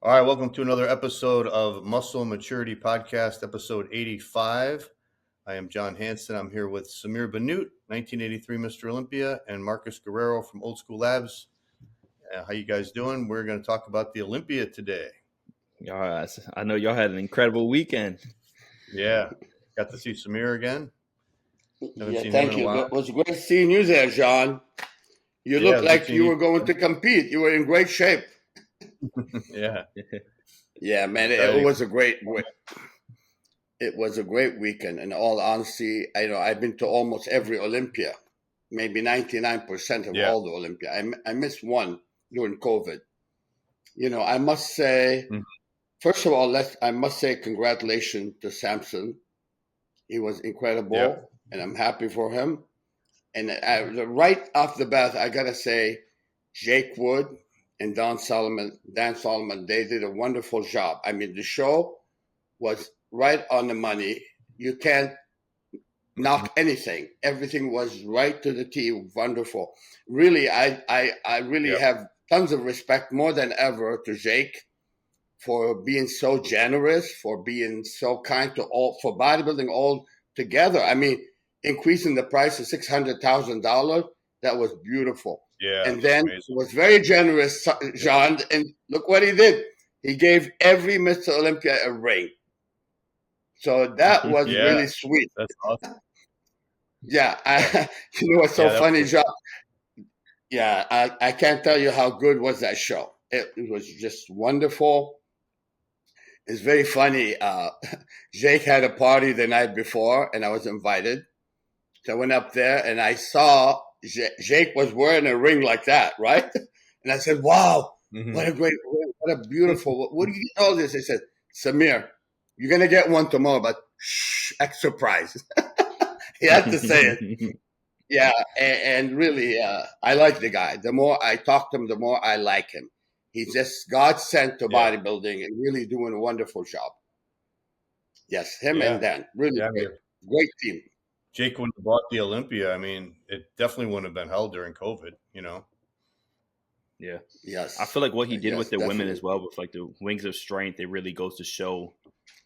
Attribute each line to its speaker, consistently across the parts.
Speaker 1: All right, welcome to another episode of Muscle Maturity Podcast, episode 85. I am John Hansen. I'm here with Samir Bannout, 1983 Mr. Olympia, and Marcus Guerrero from Old School Labs. How you guys doing? We're going to talk about the Olympia today.
Speaker 2: Y'all, I know y'all had an incredible weekend.
Speaker 1: Yeah, got to see Samir again.
Speaker 3: Thank you. It was great seeing you there, John. You looked like you were going to compete. You were in great shape.
Speaker 1: Yeah.
Speaker 3: Yeah, man. It was a great weekend. In all honesty, I've been to almost every Olympia, maybe 99% of all the Olympia. I missed one during COVID. I must say, first of all, I must say congratulations to Samson. He was incredible, and I'm happy for him. And right off the bat, I gotta say, Jake Wood and Dan Solomon, they did a wonderful job. I mean, the show was right on the money. You can't knock anything. Everything was right to the T. Wonderful. Really, I really have tons of respect, more than ever, to Jake for being so generous, for being so kind to all, for bodybuilding all together. I mean, increasing the price to $600,000, that was beautiful.
Speaker 1: Yeah.
Speaker 3: And then was very generous, John, and look what he did. He gave every Mr. Olympia a ring. So that was really sweet.
Speaker 1: That's awesome.
Speaker 3: Yeah. You know what's so funny, John? Yeah, I can't tell you how good was that show. It was just wonderful. It's very funny. Jake had a party the night before, and I was invited. So I went up there, and I saw Jake was wearing a ring like that, right? And I said, wow, what a great ring. What a beautiful, what do you get all this? They said, Samir, you're going to get one tomorrow, but shh, extra prize. He had to say it. Yeah, and really, I like the guy. The more I talk to him, the more I like him. He's just God sent to bodybuilding and really doing a wonderful job. Yes, him and Dan. Really great team.
Speaker 1: Jake wouldn't have bought the Olympia. I mean, it definitely wouldn't have been held during COVID, you know?
Speaker 2: Yeah.
Speaker 3: Yes.
Speaker 2: I feel like what he did with the women as well, with like the Wings of Strength, it really goes to show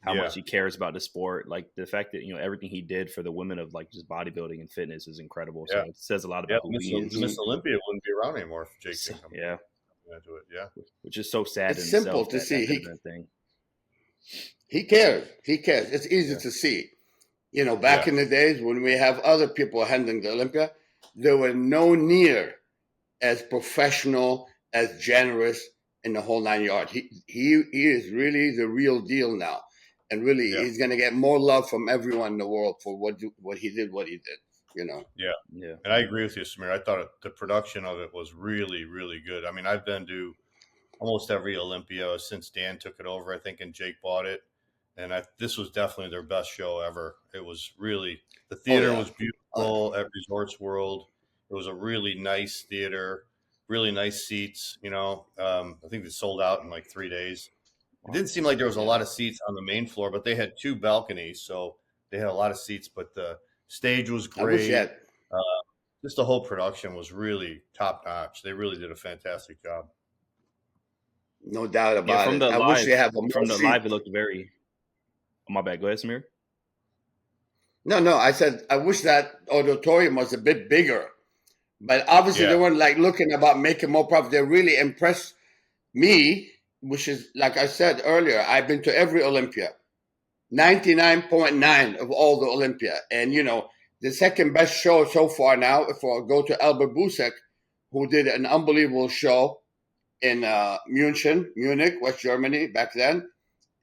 Speaker 2: how much he cares about the sport. Like the fact that, everything he did for the women of like just bodybuilding and fitness is incredible. So it says a lot about who he is.
Speaker 1: Miss Olympia wouldn't be around anymore if Jake didn't come.
Speaker 2: Into
Speaker 1: it. Yeah.
Speaker 2: Which is so sad.
Speaker 3: It's simple to see. He cares. He cares. It's easy to see. Back in the days when we have other people handling the Olympia, there were no near as professional, as generous in the whole 9 yards. He is really the real deal now. And really, he's going to get more love from everyone in the world for what he did,
Speaker 1: Yeah. And I agree with you, Samir. I thought the production of it was really, really good. I mean, I've been to almost every Olympia since Dan took it over, I think, and Jake bought it. And this was definitely their best show ever. It was really, the theater was beautiful at Resorts World. It was a really nice theater, really nice seats, I think they sold out in like 3 days. It didn't seem like there was a lot of seats on the main floor, but they had 2 balconies, so they had a lot of seats. But the stage was great. Just the whole production was really top notch. They really did a fantastic job.
Speaker 3: No doubt about
Speaker 2: it.
Speaker 3: I wish they have
Speaker 2: from the live, it looked very. Oh, my bad. Go ahead, Samir.
Speaker 3: No. I said I wish that auditorium was a bit bigger, but obviously they weren't like looking about making more profit. They really impressed me. Which is, like I said earlier, I've been to every Olympia, 99.9 of all the Olympia. And, the second best show so far now, if I go to Albert Busek, who did an unbelievable show in Munich, West Germany back then.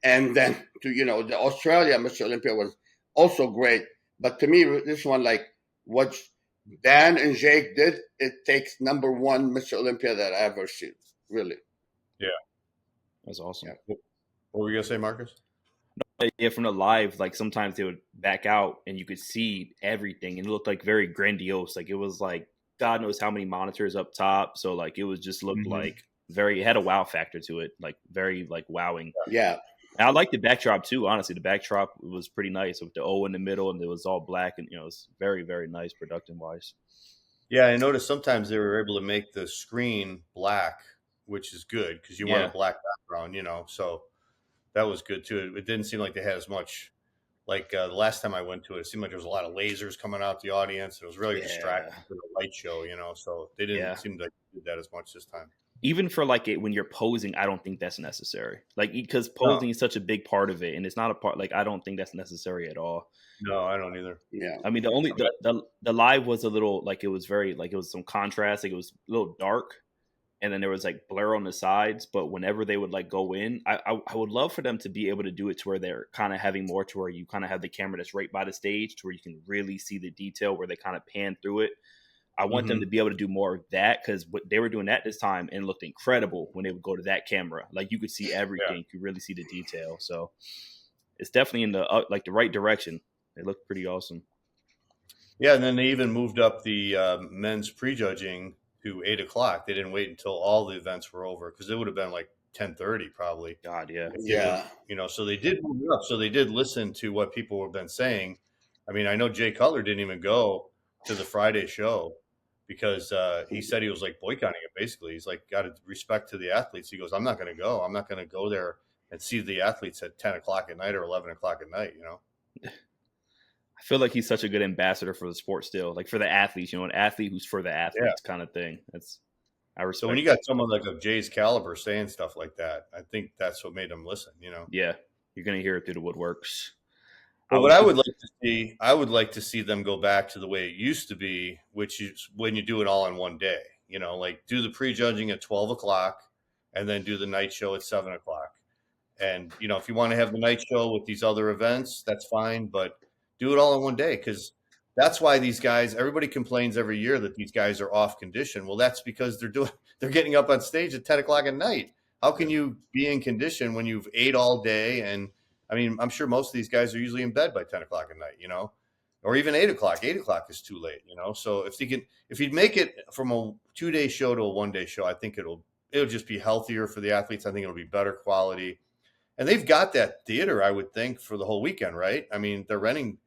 Speaker 3: And then to, the Australia Mr. Olympia was also great. But to me, this one, like what Dan and Jake did, it takes number one Mr. Olympia that I ever seen, really.
Speaker 1: Yeah.
Speaker 2: That's awesome.
Speaker 1: Yeah. What were you going to say, Marcus?
Speaker 2: Yeah, from the live, like sometimes they would back out and you could see everything and it looked like very grandiose. Like it was like God knows how many monitors up top. So like it was just looked like it had a wow factor to it, like very like wowing.
Speaker 3: Yeah.
Speaker 2: And I like the backdrop too, honestly. The backdrop was pretty nice with the O in the middle and it was all black and it's very, very nice production wise.
Speaker 1: Yeah, I noticed sometimes they were able to make the screen black, which is good because you want a black background, so that was good too. It didn't seem like they had as much, like the last time I went to it, it seemed like there was a lot of lasers coming out the audience. It was really distracting for the light show, so they didn't seem to do that as much this time.
Speaker 2: Even for like it when you're posing, I don't think that's necessary. Like, because posing is such a big part of it, and it's not a part. Like, I don't think that's necessary at all.
Speaker 1: No, I don't either.
Speaker 3: Yeah,
Speaker 2: I mean, the live was a little like, it was very like, it was some contrast. Like, it was a little dark, and then there was like blur on the sides. But whenever they would like go in, I would love for them to be able to do it to where they're kind of having more to where you kind of have the camera that's right by the stage to where you can really see the detail where they kind of pan through it. I want them to be able to do more of that, because they were doing that this time and it looked incredible when they would go to that camera. Like, you could see everything, you could really see the detail. So it's definitely in the like the right direction. It looked pretty awesome.
Speaker 1: Yeah, and then they even moved up the men's prejudging to 8:00. They didn't wait until all the events were over, because it would have been like 10:30 probably.
Speaker 2: God, yeah.
Speaker 1: So they did move it up. So they did listen to what people have been saying. I mean, I know Jay Cutler didn't even go to the Friday show because he said he was like boycotting it. Basically, he's like, got to respect to the athletes. He goes, I'm not going to go. I'm not going to go there and see the athletes at 10:00 at night or 11:00 at night.
Speaker 2: I feel like he's such a good ambassador for the sport still, like for the athletes, an athlete who's for the athletes kind of thing. I respect.
Speaker 1: So when you got someone like of Jay's caliber saying stuff like that, I think that's what made them listen,
Speaker 2: Yeah, you're going to hear it through the woodworks.
Speaker 1: But what I would like to see them go back to the way it used to be, which is when you do it all in one day, like do the prejudging at 12:00 and then do the night show at 7:00. And, if you want to have the night show with these other events, that's fine, but do it all in one day, because that's why these guys, everybody complains every year that these guys are off condition. Well, that's because they're getting up on stage at 10:00 at night. How can you be in condition when you've ate all day? And I mean, I'm sure most of these guys are usually in bed by 10:00 at night, or even 8:00. 8:00 is too late, So if you'd make it from a 2-day show to a 1-day show, I think it'll just be healthier for the athletes. I think it'll be better quality. And they've got that theater, I would think, for the whole weekend, right? I mean, they run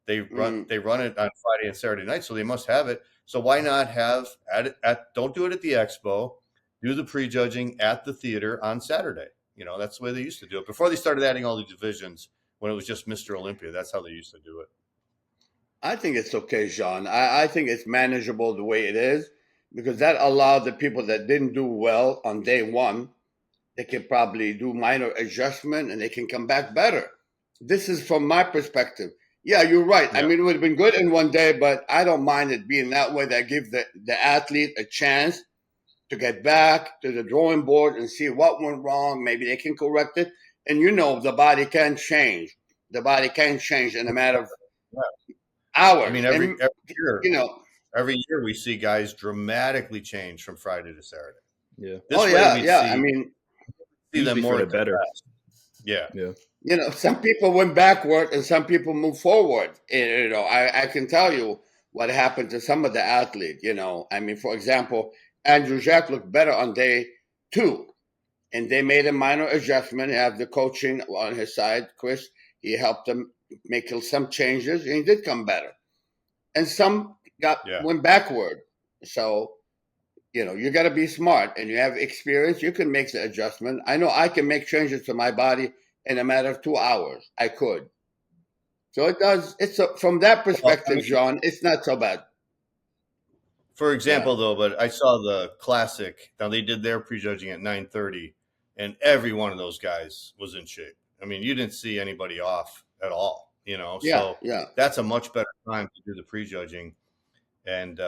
Speaker 1: it on Friday and Saturday night, so they must have it. So why not have don't do it at the expo, do the prejudging at the theater on Saturday. That's the way they used to do it before they started adding all the divisions. When it was just Mr. Olympia, that's how they used to do it.
Speaker 3: I think it's okay, John. I think it's manageable the way it is, because that allowed the people that didn't do well on day one, they can probably do minor adjustment and they can come back better. This is from my perspective. Yeah, you're right. Yeah. I mean, it would have been good in one day, but I don't mind it being that way. That gives the athlete a chance to get back to the drawing board and see what went wrong. Maybe they can correct it. And the body can change. The body can change in a matter of hours.
Speaker 1: I mean, every year we see guys dramatically change from Friday to Saturday.
Speaker 2: Yeah.
Speaker 3: I mean,
Speaker 1: see them more
Speaker 2: better.
Speaker 1: Yeah.
Speaker 3: Some people went backward and some people moved forward. I can tell you what happened to some of the athletes. I mean, for example, Andrew Jack looked better on day 2, and they made a minor adjustment. He had the coaching on his side, Chris. He helped them make some changes, and he did come better. And some went backward. So, you got to be smart, and you have experience. You can make the adjustment. I know I can make changes to my body in a matter of 2 hours. I could. So it does. From that perspective, John, it's not so bad.
Speaker 1: For example, though, but I saw the classic. Now they did their prejudging at 9:30, and every one of those guys was in shape. I mean, you didn't see anybody off at all. So that's a much better time to do the prejudging. And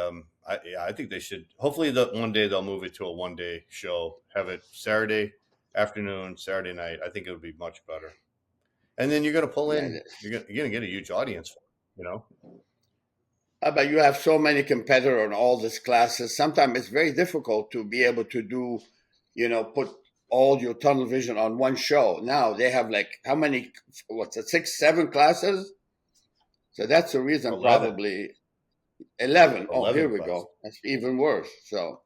Speaker 1: I think they should. Hopefully, one day they'll move it to a 1-day show. Have it Saturday afternoon, Saturday night. I think it would be much better. And then you're going to pull in. You're going to get a huge audience.
Speaker 3: But you have so many competitors in all these classes. Sometimes it's very difficult to be able to do, put all your tunnel vision on one show. Now they have how many, 6, 7 classes? So that's the reason
Speaker 1: 11.
Speaker 3: Probably 11. Oh, here we
Speaker 1: classes.
Speaker 3: Go. That's even worse. So,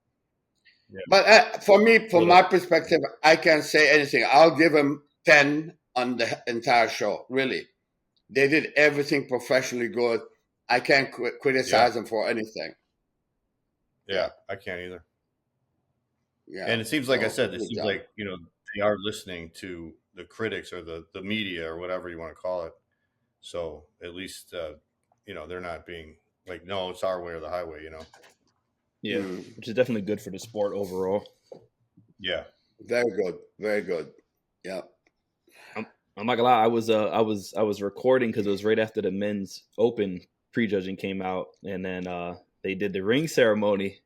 Speaker 3: but for me, from my perspective, I can't say anything. I'll give them 10 on the entire show. Really. They did everything professionally good. I can't criticize them for anything.
Speaker 1: Yeah, I can't either.
Speaker 3: Yeah.
Speaker 1: And it seems like I said, it seems like, they are listening to the critics or the media or whatever you want to call it. So at least, they're not being like, no, it's our way or the highway,
Speaker 2: Yeah, which is definitely good for the sport overall.
Speaker 1: Yeah.
Speaker 3: Very good. Very good. Yeah.
Speaker 2: I'm not gonna lie. I was recording because it was right after the men's open prejudging came out, and then they did the ring ceremony,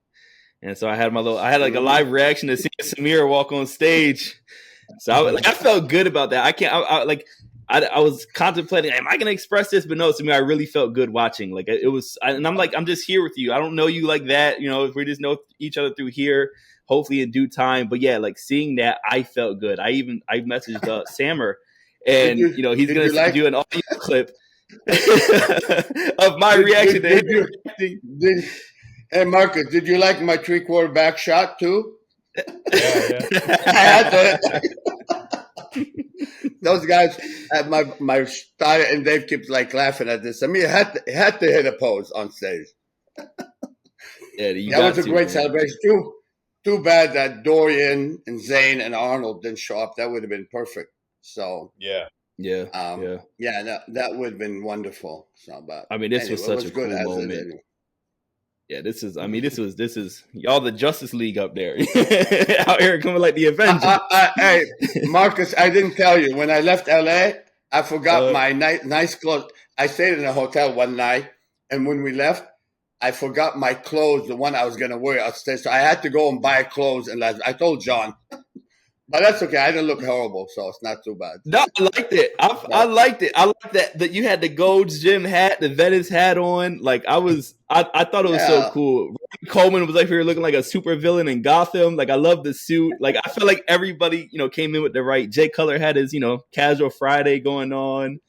Speaker 2: and so I had a live reaction to seeing Samir walk on stage. So I felt good about that. I was contemplating, am I going to express this? But no, Samir, I really felt good watching. Like it was, and I'm like, I'm just here with you. I don't know you like that. If we just know each other through here, hopefully in due time. But yeah, like seeing that, I felt good. I messaged Samir, and he's going to send you an audio clip of my reaction to him.
Speaker 3: Hey, Marcus, did you like my 3/4 back shot too?
Speaker 1: Yeah.
Speaker 3: I had to. Those guys at my style, and Dave keeps like laughing at this. I mean, had to hit a pose on stage.
Speaker 2: Yeah,
Speaker 3: that was a great celebration. Too bad that Dorian and Zane and Arnold didn't show up. That would have been perfect. So
Speaker 1: yeah,
Speaker 3: that would have been wonderful. So, but
Speaker 2: I mean, this was such a cool moment. Yeah, this is y'all the Justice League up there. Out here coming like the Avengers.
Speaker 3: Hey, Marcus, I didn't tell you. When I left LA, I forgot my nice clothes. I stayed in a hotel one night, and when we left, I forgot my clothes, the one I was going to wear upstairs. So I had to go and buy clothes. And I told John. But that's okay. I didn't look horrible, so it's not too bad.
Speaker 2: No, I liked it. I liked it. I liked that you had the Gold's Gym hat, the Venice hat on. Like I thought it was so cool. Ronnie Coleman was like here looking like a super villain in Gotham. Like I love the suit. Like I feel like everybody, came in with the right. Jay Cutler had his, casual Friday going on.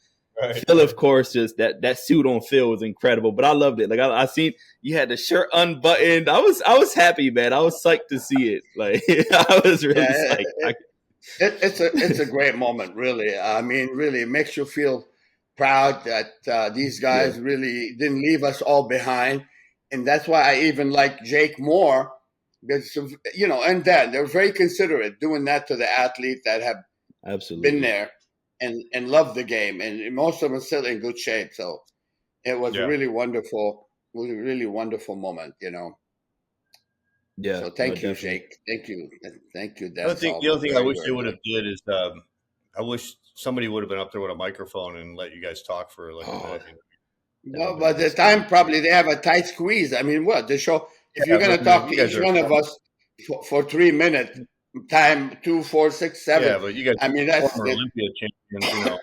Speaker 2: Right. Phil, of course, just that suit on Phil was incredible. But I loved it. Like I seen you had the shirt unbuttoned. I was happy, man. I was psyched to see it. Like I was really psyched.
Speaker 3: It's a great moment, really. I mean, really, it makes you feel proud that these guys really didn't leave us all behind, and that's why I even like Jake more, because and Dan, they're very considerate doing that to the athlete that have
Speaker 2: absolutely
Speaker 3: been there and love the game, and most of them are still in good shape. So it was a really wonderful moment,
Speaker 2: Yeah.
Speaker 3: So thank you, Jake. Thank you, Dan.
Speaker 1: The other thing I wish they would have did is I wish somebody would have been up there with a microphone and let you guys talk for like a minute.
Speaker 3: No, but this time probably they have a tight squeeze. I mean, what the show? If you're going to talk to each one of us for 3 minutes, time 2, 4, 6, 7.
Speaker 1: Yeah, but you guys,
Speaker 3: I mean, that's
Speaker 1: former Olympia champions,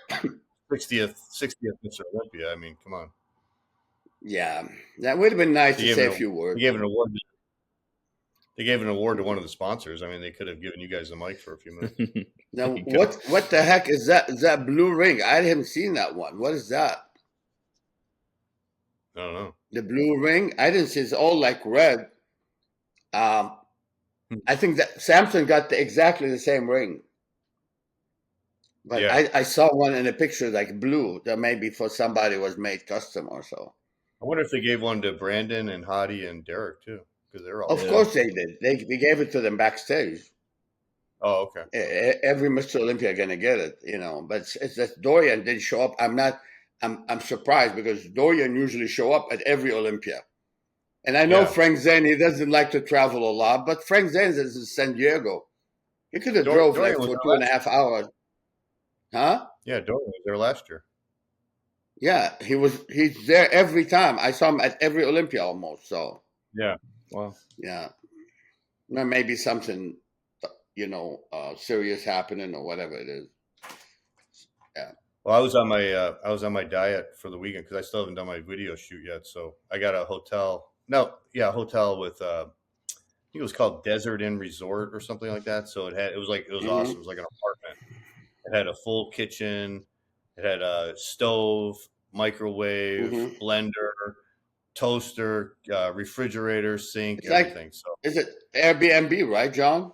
Speaker 1: 60th Mr. Olympia. I mean, come on.
Speaker 3: Yeah, that would have been nice to say a few words.
Speaker 1: They gave an award. They gave an award to one of the sponsors. I mean, they could have given you guys the mic for a few minutes.
Speaker 3: Now, what the heck is that? Is that blue ring? I haven't seen that one. What is that?
Speaker 1: I don't know.
Speaker 3: The blue ring? I didn't see. It's all like red. I think that Samson got exactly the same ring. But I saw one in a picture like blue that maybe for somebody was made custom or so.
Speaker 1: I wonder if they gave one to Brandon and Hadi and Derek too. They're all
Speaker 3: of course they did. They gave it to them backstage.
Speaker 1: Oh, okay.
Speaker 3: Every Mr. Olympia gonna get it, But it's that Dorian didn't show up. I'm surprised because Dorian usually show up at every Olympia. And I know Frank Zane, he doesn't like to travel a lot, but Frank Zane is in San Diego. He could have drove for 2.5 hours. Huh?
Speaker 1: Yeah, Dorian was there last year.
Speaker 3: Yeah, he's there every time. I saw him at every Olympia almost. So
Speaker 1: yeah.
Speaker 2: Wow.
Speaker 3: Yeah. There may be something, serious happening or whatever it is. Yeah.
Speaker 1: Well, I was on my diet for the weekend because I still haven't done my video shoot yet. So I got a hotel. Hotel with I think it was called Desert Inn Resort or something like that. So it was awesome. It was like an apartment. It had a full kitchen. It had a stove, microwave, blender, toaster, refrigerator, sink, everything. So
Speaker 3: is it Airbnb, right, John?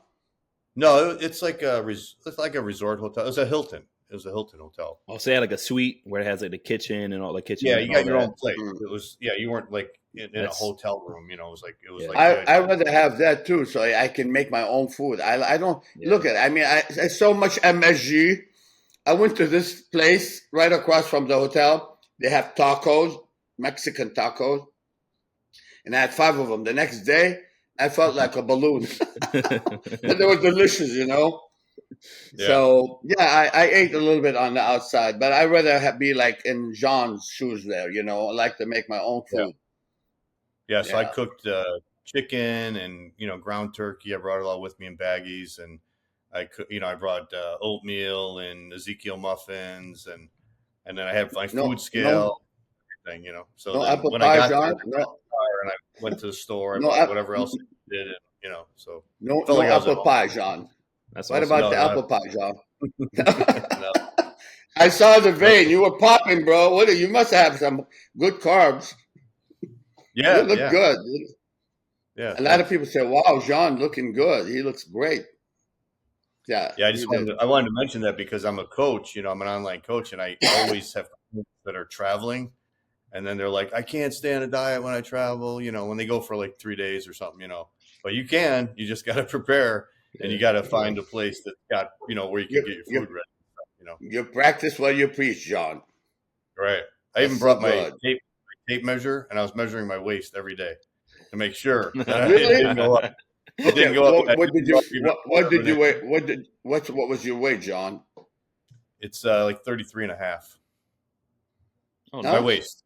Speaker 1: No, it's like a resort hotel. It's a Hilton. It was a Hilton hotel.
Speaker 2: Oh, so they had like a suite where it has like the kitchen and all the kitchen.
Speaker 1: Yeah,
Speaker 2: and
Speaker 1: you got your
Speaker 2: that.
Speaker 1: own place. It was you weren't like in a hotel room. You know, it was like
Speaker 3: I rather have that too, so I can make my own food. I don't look at it. I mean, I so much MSG. I went to this place right across from the hotel. They have tacos, Mexican tacos, and I had 5 of them. The next day, I felt like a balloon. And they were delicious, you know. Yeah. So yeah, I ate a little bit on the outside, but I'd rather be like in Jean's shoes there, you know. I like to make my own food.
Speaker 1: Yeah, so I cooked chicken and ground turkey. I brought it all with me in baggies, and I brought oatmeal and Ezekiel muffins, and then I had my food scale, everything, So when I got there, and I went to the store and whatever else I did, and, so
Speaker 3: no apple pie, John.
Speaker 2: That's
Speaker 3: what about the apple pie, John? I saw the vein. You were popping, bro. You must have some good carbs.
Speaker 1: Yeah,
Speaker 3: you look good.
Speaker 1: Yeah,
Speaker 3: a lot of people say, "Wow, Jean looking good. He looks great." Yeah,
Speaker 1: I wanted to mention that because I'm a coach. I'm an online coach, and I always have clients that are traveling, and then they're like, "I can't stay on a diet when I travel." When they go for like 3 days or something. But you can. You just got to prepare, and you got to find a place that's got where you can get your food ready.
Speaker 3: You practice what you preach, John.
Speaker 1: Right. I even brought my tape measure, and I was measuring my waist every day to make sure that
Speaker 3: really?
Speaker 1: it didn't go up. It didn't go up.
Speaker 3: What did you weigh? What was your weight, John?
Speaker 1: It's like 33 and a half.
Speaker 2: Oh,
Speaker 1: my waist.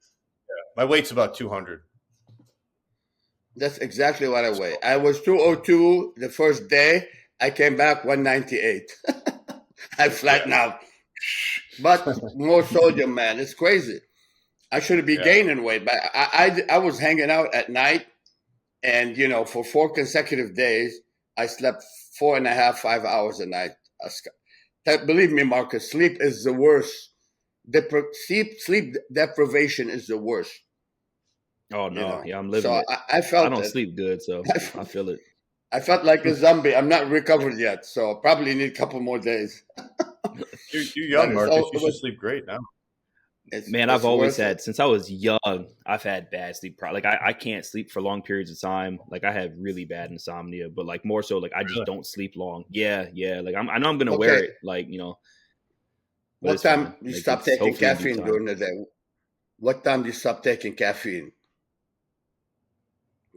Speaker 1: Yeah. My weight's about 200.
Speaker 3: That's exactly what I weigh. I was 202 the first day. I came back 198. I flattened out. But more sodium, man. It's crazy. I should be gaining weight, but I was hanging out at night, and for 4 consecutive days, I slept 4.5, 5 hours a night. Believe me, Marcus, sleep is the worst. Sleep deprivation is the worst.
Speaker 2: Oh no, yeah, I'm living
Speaker 3: so
Speaker 2: it.
Speaker 3: I felt
Speaker 2: I don't sleep good, so I feel it.
Speaker 3: I felt like a zombie. I'm not recovered yet, so I probably need a couple more days.
Speaker 1: You're young, Marcus. You should sleep great now.
Speaker 2: I've always had, since I was young, I've had bad sleep problems. Like I can't sleep for long periods of time. Like I have really bad insomnia, but like more so, like I just don't sleep long. Yeah. Like I know I'm gonna wear it. Like
Speaker 3: What time do you stop taking caffeine during the day? What time do you stop taking caffeine?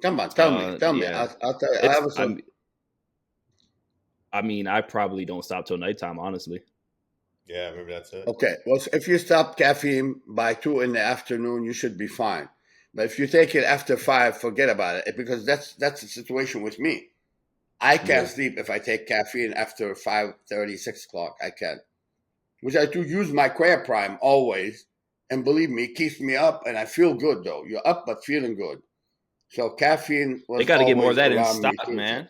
Speaker 3: Come on, tell me.
Speaker 2: Yeah.
Speaker 3: I'll tell you.
Speaker 2: I mean, I probably don't stop till nighttime, honestly.
Speaker 1: Yeah, maybe that's it.
Speaker 3: Okay, well, if you stop caffeine by 2 in the afternoon, you should be fine. But if you take it after 5, forget about it, because that's the situation with me. I can't sleep if I take caffeine after 5:30, 6 o'clock. I can't. Which I do use my Crea Prime always, and believe me, it keeps me up, and I feel good though. You're up but feeling good. So caffeine was.
Speaker 2: They got to get more of that in stock, man.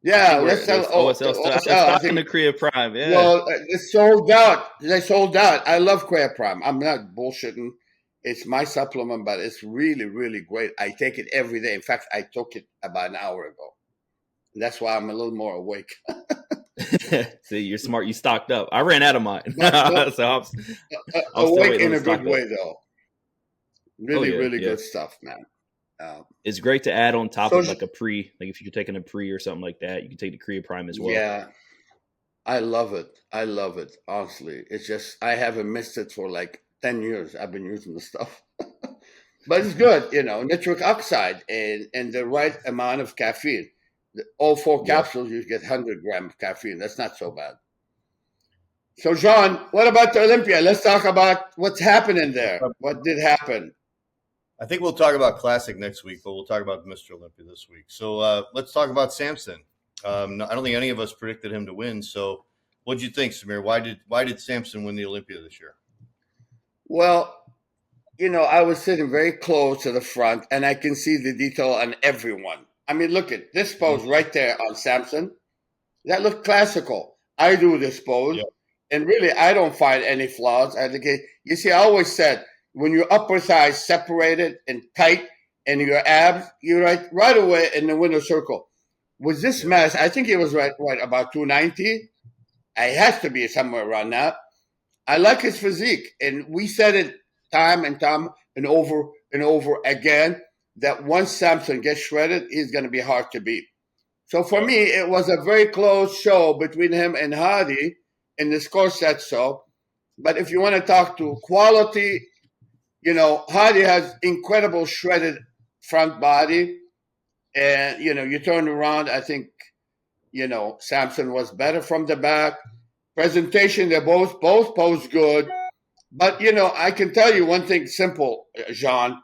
Speaker 3: Yeah, let's tell
Speaker 2: OSL stock in the Crea Prime. Yeah.
Speaker 3: Well, it's sold out. They sold out. I love Crea Prime. I'm not bullshitting. It's my supplement, but it's really, really great. I take it every day. In fact, I took it about an hour ago. That's why I'm a little more awake.
Speaker 2: See, you're smart. You stocked up. I ran out of mine.
Speaker 3: So I'm awake in a good way, though. Really good stuff, man.
Speaker 2: It's great to add on top of like a pre. Like if you're taking a pre or something like that, you can take the Crea Prime as well. Yeah,
Speaker 3: I love it. Honestly, it's just I haven't missed it for like 10 years. I've been using the stuff, but it's good. Nitric oxide and the right amount of caffeine. All 4 capsules, you get 100 grams of caffeine. That's not so bad. So, Jean, what about the Olympia? Let's talk about what's happening there. What did happen?
Speaker 1: I think we'll talk about Classic next week, but we'll talk about Mr. Olympia this week. So let's talk about Samson. I don't think any of us predicted him to win. So what did you think, Samir? Why did Samson win the Olympia this year?
Speaker 3: Well, I was sitting very close to the front, and I can see the detail on everyone. I mean, look at this pose right there on Samson. That looked classical. I do this pose, and really, I don't find any flaws. I think you see, I always said, when your upper thighs separated and tight and your abs, you're right away in the winner's circle. With this mass, I think it was right about 290. It has to be somewhere around that. I like his physique, and we said it time and time and over again that once Samson gets shredded, he's going to be hard to beat. So for me, it was a very close show between him and Hardy, and the score said so. But if you want to talk to quality, Hardy has incredible shredded front body, and you turn around, I think Samson was better from the back. Presentation, they both pose good. But, I can tell you one thing simple, Jean.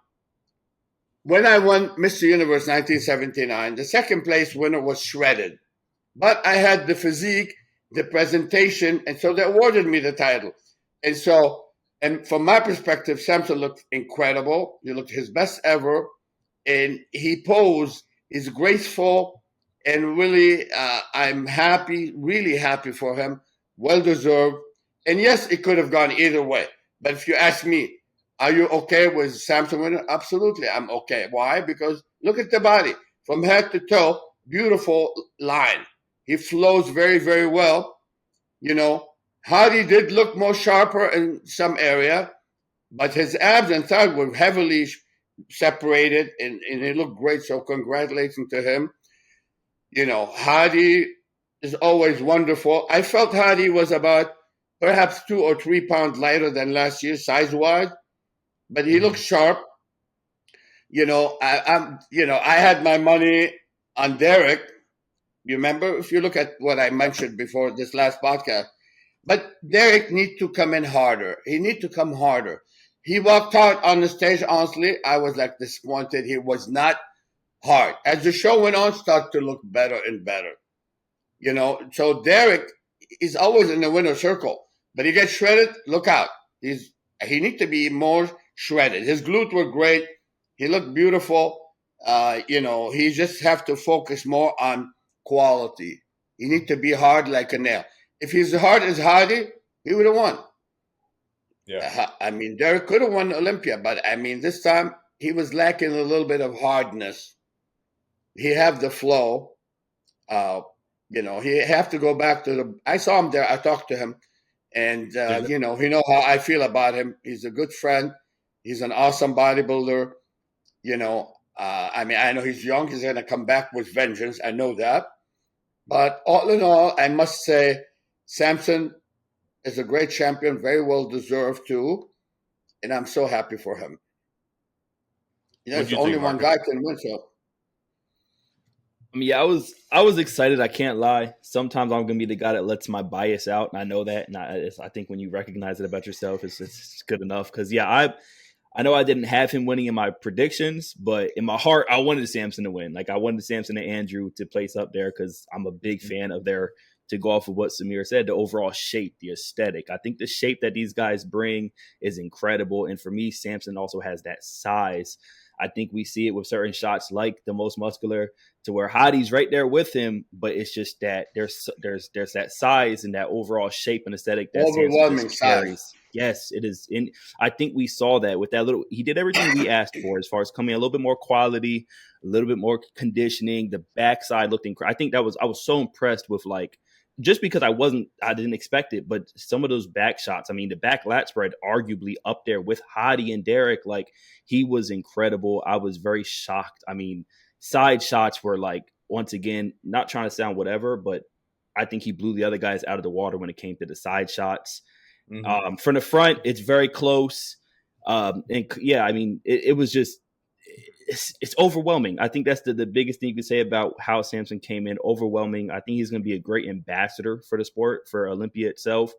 Speaker 3: When I won Mr. Universe 1979, the second place winner was shredded. But I had the physique, the presentation, and so they awarded me the title. And from my perspective, Samson looked incredible. He looked his best ever. And he posed, he's graceful, and really, I'm happy, really happy for him. Well deserved. And yes, it could have gone either way. But if you ask me, are you okay with Samson winning? Absolutely, I'm okay. Why? Because look at the body. From head to toe, beautiful line. He flows very, very well. Hardy did look more sharper in some area, but his abs and thighs were heavily separated, and he looked great. So congratulations to him. Hardy is always wonderful. I felt Hardy was about perhaps 2 or 3 pounds lighter than last year, size-wise, but he looks sharp. I had my money on Derek. You remember, if you look at what I mentioned before this last podcast, but Derek needs to come in harder. He needs to come harder. He walked out on the stage. Honestly, I was disappointed. He was not hard. As the show went on, started to look better and better. So Derek is always in the winner's circle, but he gets shredded. Look out. He needs to be more shredded. His glutes were great. He looked beautiful. He just have to focus more on quality. He needs to be hard like a nail. If he's hard as Hardy, he would have won.
Speaker 1: Yeah.
Speaker 3: Derek could have won Olympia, but this time he was lacking a little bit of hardness. He have the flow. He have to go back to I saw him there. I talked to him, and he know how I feel about him. He's a good friend. He's an awesome bodybuilder. I know he's young. He's going to come back with vengeance. I know that. But all in all, I must say, Samson is a great champion, very well deserved too, and I'm so happy for him. There's only one guy can win. So.
Speaker 2: I was excited. I can't lie. Sometimes I'm gonna be the guy that lets my bias out, and I know that. And I think when you recognize it about yourself, it's good enough. Because I know I didn't have him winning in my predictions, but in my heart, I wanted Samson to win. I wanted Samson and Andrew to place up there because I'm a big fan of to go off of what Samir said, the overall shape, the aesthetic. I think the shape that these guys bring is incredible. And for me, Samson also has that size. I think we see it with certain shots like the most muscular to where Hardy's right there with him, but it's just that there's that size and that overall shape and aesthetic that
Speaker 3: overwhelming size.
Speaker 2: Yes, it is. I think we saw that with that he did everything we asked for as far as coming a little bit more quality, a little bit more conditioning. The backside looked incredible. I think I was so impressed with just because I didn't expect it, but some of those back shots, the back lat spread arguably up there with Hardy and Derek, he was incredible. I was very shocked. Side shots were once again, not trying to sound whatever, but I think he blew the other guys out of the water when it came to the side shots. Mm-hmm. From the front, it's very close. It was just, it's overwhelming. I think that's the biggest thing you can say about how Samson came in. Overwhelming. I think he's going to be a great ambassador for the sport, for Olympia itself.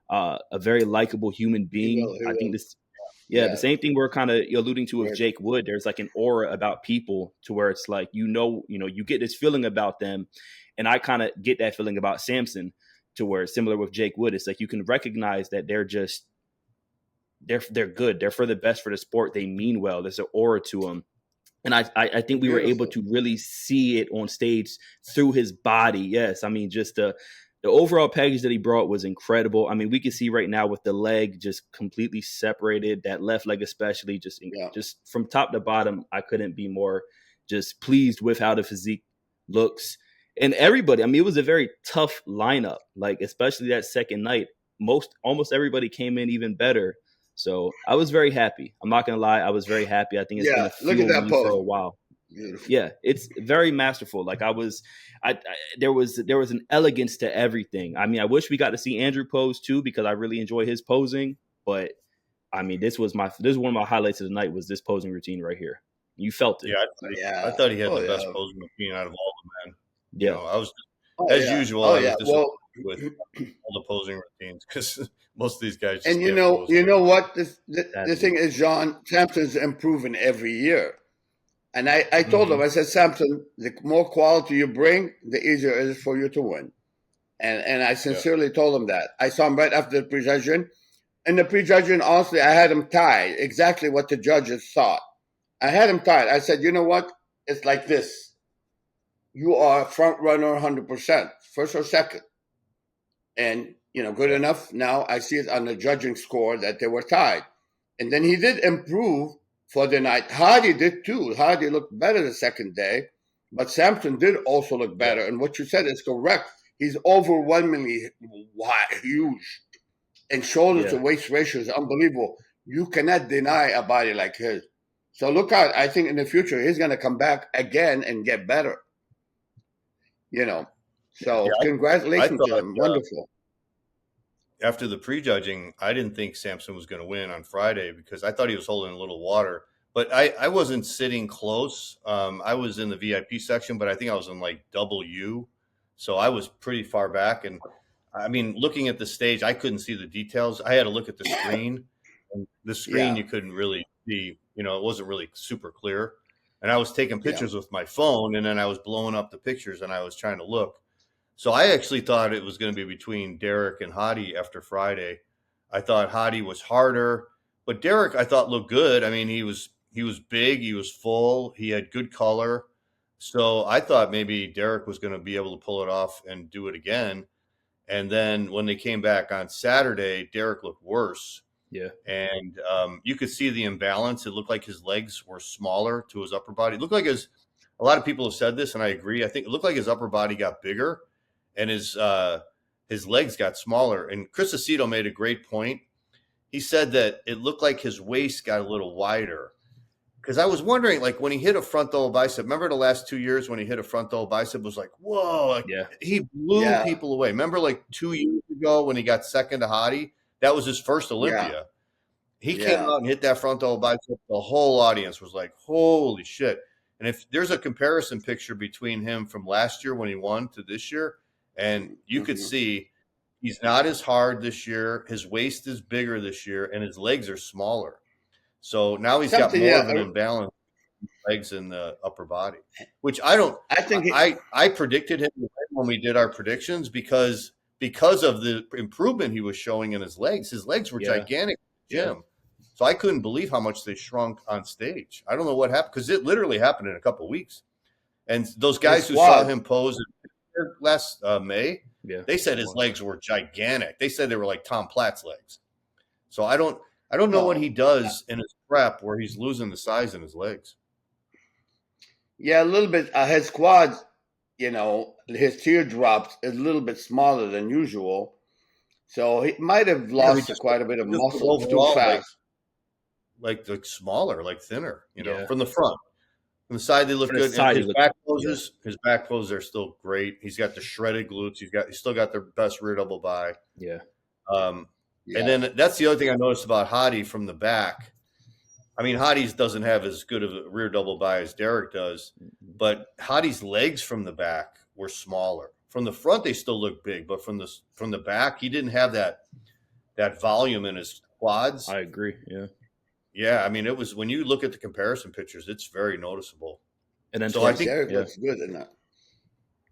Speaker 2: A very likable human being. I think this, the same thing we're kind of alluding to with Jake Wood. There's an aura about people to where it's you get this feeling about them, and I kind of get that feeling about Samson to where it's similar with Jake Wood. It's you can recognize that they're good. They're for the best for the sport. They mean well. There's an aura to them. And I think we were able to really see it on stage through his body. Yes. Just the overall package that he brought was incredible. We can see right now with the leg just completely separated, that left leg especially, just from top to bottom, I couldn't be more just pleased with how the physique looks. and everybody, I mean, it was a very tough lineup, like especially that second night. Almost everybody came in even better. So I was very happy. I'm not gonna lie, I was very happy. I think it's gonna
Speaker 3: Look at
Speaker 2: fuel
Speaker 3: that
Speaker 2: me
Speaker 3: pose.
Speaker 2: for a while.
Speaker 3: Beautiful.
Speaker 2: Yeah, it's very masterful. Like there was an elegance to everything. I mean, I wish we got to see Andrew pose too, because I really enjoy his posing. But I mean, this is one of my highlights of the night, was this posing routine right here. You felt it.
Speaker 1: I thought he had the best posing routine out of all the men.
Speaker 2: Yeah,
Speaker 1: you know, I was as usual. I was disappointed with all the posing routines, because most of these guys just
Speaker 3: and you know what, the thing is, John, Samson's improving every year. And I told him, I said, Samson, the more quality you bring, the easier it is for you to win. And I sincerely told him that. I saw him right after the prejudging. And the prejudging, honestly, I had him tied, exactly what the judges thought. I had him tied. I said, you know what? It's like this. You are front runner 100%, first or second. And, good enough. Now I see it on the judging score that they were tied. And then he did improve for the night. Hardy did too. Hardy looked better the second day, but Samson did also look better. And what you said is correct. He's overwhelmingly huge, and shoulder to waist ratio is unbelievable. You cannot deny a body like his. So look out. I think in the future he's going to come back again and get better. So congratulations to him. Wonderful.
Speaker 1: After the prejudging, I didn't think Samson was going to win on Friday, because I thought he was holding a little water. But I wasn't sitting close. I was in the VIP section, but I think I was in like W. So I was pretty far back. And I mean, looking at the stage, I couldn't see the details. I had to look at the screen. And the screen, you couldn't really see, it wasn't really super clear. And I was taking pictures with my phone, and then I was blowing up the pictures, and I was trying to look. So I actually thought it was going to be between Derek and Hadi after Friday. I thought Hadi was harder, but Derek I thought looked good. I mean, he was big, he was full, he had good color. So I thought maybe Derek was going to be able to pull it off and do it again. And then when they came back on Saturday, Derek looked worse.
Speaker 2: Yeah.
Speaker 1: And you could see the imbalance. It looked like his legs were smaller to his upper body. It looked like a lot of people have said this, and I agree. I think it looked like his upper body got bigger, and his legs got smaller. And Chris Aceto made a great point. He said that it looked like his waist got a little wider. Because I was wondering, like, when he hit a front double bicep, remember the last 2 years when he hit a front double bicep, was like, whoa, like, he blew people away. Remember, like 2 years ago when he got second to Hadi? That was his first Olympia. He came out and hit that front double bicep. The whole audience was like, holy shit. And if there's a comparison picture between him from last year when he won to this year, and you could see he's not as hard this year. His waist is bigger this year, and his legs are smaller. So now he's got more of an imbalance in the legs and the upper body, which I predicted him when we did our predictions because of the improvement he was showing in his legs. His legs were gigantic in the gym. So I couldn't believe how much they shrunk on stage. I don't know what happened, because it literally happened in a couple of weeks. And those guys who saw him pose last May, they said his legs were gigantic. They said they were like Tom Platt's legs. So I don't know what he does in his prep where he's losing the size in his legs.
Speaker 3: Yeah, a little bit. His quads, his teardrops is a little bit smaller than usual. So he might have lost quite a bit of muscle too fast.
Speaker 1: Like smaller, like thinner, from the front. From the side, they look good. And his back poses are still great. He's got the shredded glutes. He's still got the best rear double bi.
Speaker 2: Yeah.
Speaker 1: And then that's the other thing I noticed about Hadi from the back. I mean, Hadi's doesn't have as good of a rear double bi as Derek does, but Hadi's legs from the back were smaller. From the front, they still look big, but from the back, he didn't have that volume in his quads.
Speaker 2: I agree. Yeah.
Speaker 1: Yeah, I mean, it was when you look at the comparison pictures, it's very noticeable.
Speaker 3: And then I think Derek looks good in that.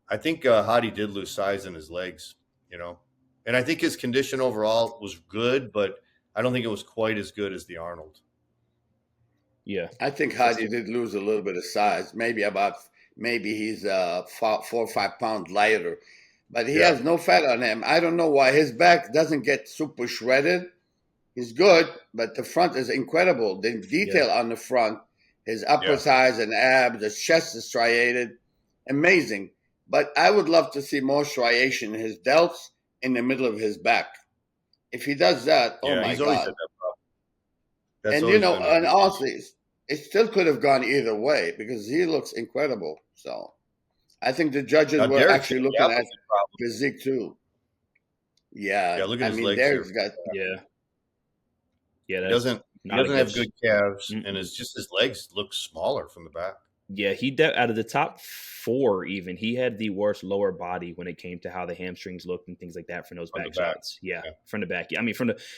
Speaker 1: I think Hadi did lose size in his legs, and I think his condition overall was good, but I don't think it was quite as good as the Arnold.
Speaker 2: Yeah,
Speaker 3: I think Hadi did lose a little bit of size. Maybe he's 4 or 5 pounds lighter, but he has no fat on him. I don't know why his back doesn't get super shredded. He's good, but the front is incredible. The detail on the front, his upper thighs and abs, his chest is striated. Amazing. But I would love to see more striation in his delts in the middle of his back. If he does that, oh my
Speaker 1: he's always
Speaker 3: God.
Speaker 1: had that problem. That's
Speaker 3: And,
Speaker 1: always been
Speaker 3: and honestly, it still could have gone either way because he looks incredible. So I think the judges were
Speaker 1: Derek
Speaker 3: actually looking at physique too. Yeah.
Speaker 1: Look at his legs
Speaker 3: Derek's
Speaker 1: here.
Speaker 3: got.
Speaker 2: Yeah.
Speaker 1: He doesn't have good calves, and his legs look smaller from the back.
Speaker 2: Yeah, out of the top 4, even he had the worst lower body when it came to how the hamstrings looked and things like that from those back shots. Yeah, from the back. I mean,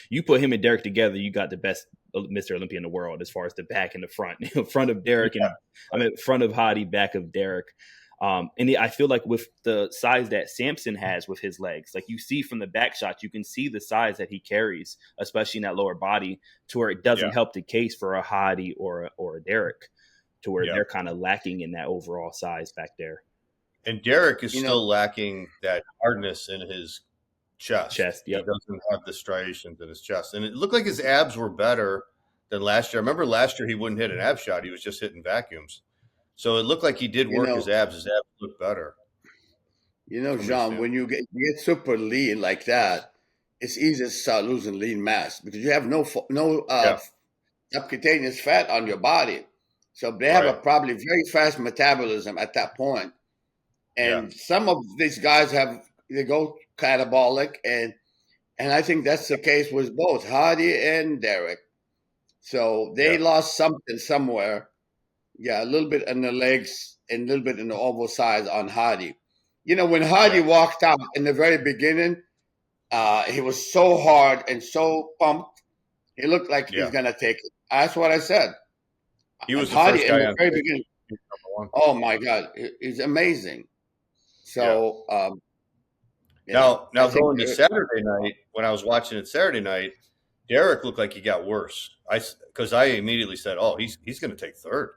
Speaker 2: you put him and Derek together, you got the best Mr. Olympia in the world as far as the back and the front. Front of Derek front of Hadi, back of Derek. And I feel like with the size that Samson has with his legs, like you see from the back shot, you can see the size that he carries, especially in that lower body, to where it doesn't help the case for a Hadi or a Derek, to where they're kind of lacking in that overall size back there.
Speaker 1: And Derek is still lacking that hardness in his chest. He doesn't have the striations in his chest. And it looked like his abs were better than last year. I remember last year he wouldn't hit an ab shot. He was just hitting vacuums. So it looked like he did work his abs. His abs looked better.
Speaker 3: John, when you get super lean like that, it's easy to start losing lean mass because you have no subcutaneous fat on your body. So they have a probably very fast metabolism at that point. And some of these guys they go catabolic, and I think that's the case with both Hadi and Derek. So they lost something somewhere. Yeah, a little bit in the legs and a little bit in the oval size on Hadi. When Hadi walked out in the very beginning, he was so hard and so pumped. He looked like he's going to take it. That's what I said.
Speaker 1: He was the first guy in the very
Speaker 3: beginning. Oh, my God. He's amazing. So
Speaker 1: now going to Saturday night, when I was watching it Saturday night, Derek looked like he got worse. Because I immediately said, oh, he's going to take third.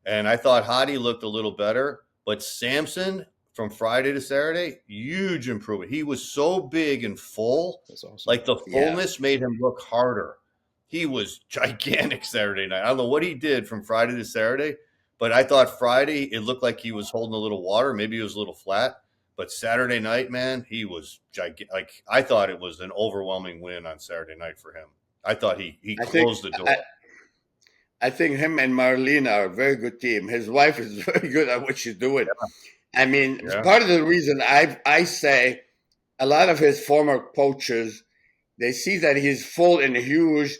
Speaker 1: And I thought Hadi looked a little better. But Samson, from Friday to Saturday, huge improvement. He was so big and full.
Speaker 2: That's awesome.
Speaker 1: Like the fullness made him look harder. He was gigantic Saturday night. I don't know what he did from Friday to Saturday, but I thought Friday it looked like he was holding a little water. Maybe he was a little flat. But Saturday night, man, he was gigantic. Like I thought it was an overwhelming win on Saturday night for him. I thought he closed the door.
Speaker 3: I think him and Marlena are a very good team. His wife is very good at what she's doing. I mean, part of the reason I say a lot of his former coaches, they see that he's full and huge,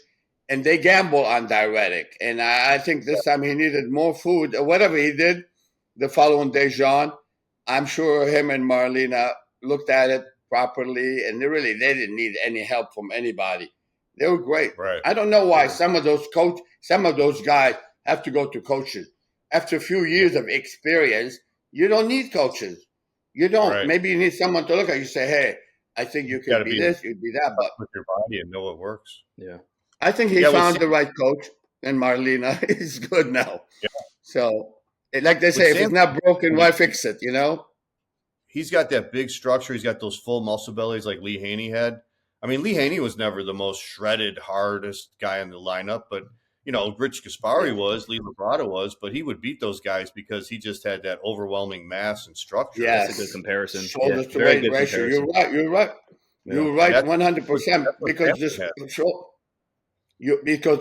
Speaker 3: and they gamble on diuretic. And I think this time he needed more food. Or whatever he did the following day, Jean, I'm sure him and Marlena looked at it properly, and they didn't need any help from anybody. They were great.
Speaker 1: Right.
Speaker 3: I don't know why some of those guys have to go to coaches. After a few years of experience, you don't need coaches. You don't.
Speaker 1: Right.
Speaker 3: Maybe you need someone to look at you and say, hey, I think you can be this, you'd be that. But
Speaker 1: with your body and know what works.
Speaker 2: Yeah.
Speaker 3: I think he found the right coach, and Marlena is good now. Yeah. So, like they say, if it's not broken, why fix it,
Speaker 1: He's got that big structure. He's got those full muscle bellies like Lee Haney had. I mean, Lee Haney was never the most shredded, hardest guy in the lineup, but, Rich Gaspari was, Lee Labrada was, but he would beat those guys because he just had that overwhelming mass and structure.
Speaker 3: Yes.
Speaker 2: That's a good comparison.
Speaker 3: Shoulders to weight ratio. You're right. You're right 100% because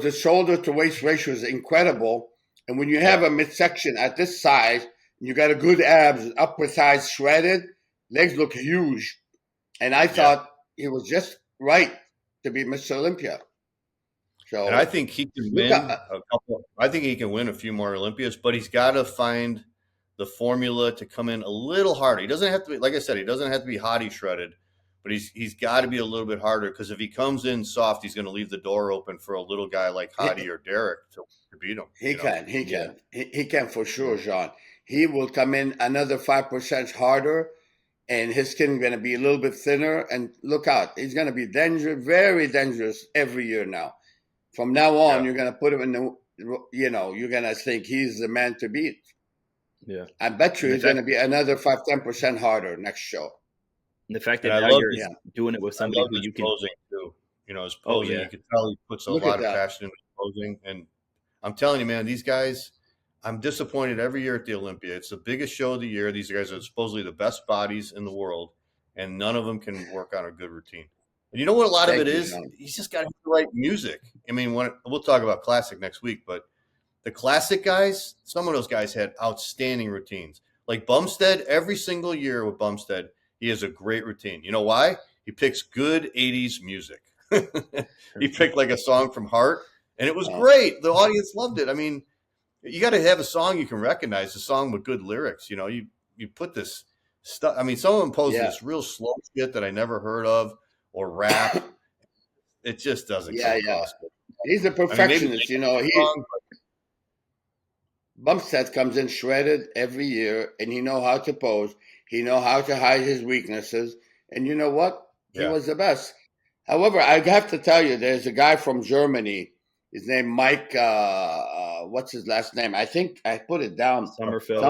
Speaker 3: the shoulder to waist ratio is incredible. And when you have a midsection at this size, you got a good abs, upper thighs shredded, legs look huge. And I thought he was just right to be Mr. Olympia. So,
Speaker 1: and I think he can win I think he can win a few more Olympias, but he's got to find the formula to come in a little harder. He doesn't have to be, like I said, he doesn't have to be Hadi shredded, but he's got to be a little bit harder because if he comes in soft, he's going to leave the door open for a little guy like Hadi or Derek to beat him.
Speaker 3: He can for sure, Jean. He will come in another 5% harder, and his skin is going to be a little bit thinner. And look out, he's going to be dangerous, very dangerous every year now. From now on, you're going to put him in the, you're going to think he's the man to beat.
Speaker 2: Yeah.
Speaker 3: I bet you he's going to be another 5-10% harder next show.
Speaker 2: And the fact that now you're doing it with somebody who you can.
Speaker 1: Posing too. His posing, you can tell he puts a lot of passion into posing. And I'm telling you, man, these guys, I'm disappointed every year at the Olympia. It's the biggest show of the year. These guys are supposedly the best bodies in the world, and none of them can work on a good routine. And you know what a lot of it is? He's just got to write music. I mean, we'll talk about classic next week, but the classic guys, some of those guys had outstanding routines. Like Bumstead, every single year with Bumstead, he has a great routine. You know why? He picks good 80s music. He picked like a song from Heart, and it was great. The audience loved it. I mean, you got to have a song you can recognize, a song with good lyrics. You know, you put this stuff. I mean, some of them post this real slow shit that I never heard of, or rap. It just doesn't come across.
Speaker 3: He's a perfectionist, you know. Bumstead comes in shredded every year, and he know how to pose. He know how to hide his weaknesses, and you know what? He was the best. However, I have to tell you, there's a guy from Germany. His name Mike. What's his last name? I think I put it down.
Speaker 2: Summerfield.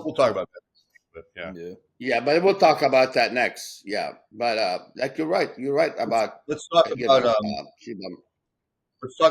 Speaker 1: We'll talk about that. But
Speaker 3: yeah, but we'll talk about that next. Yeah, but like you're right. You're right about.
Speaker 1: Let's talk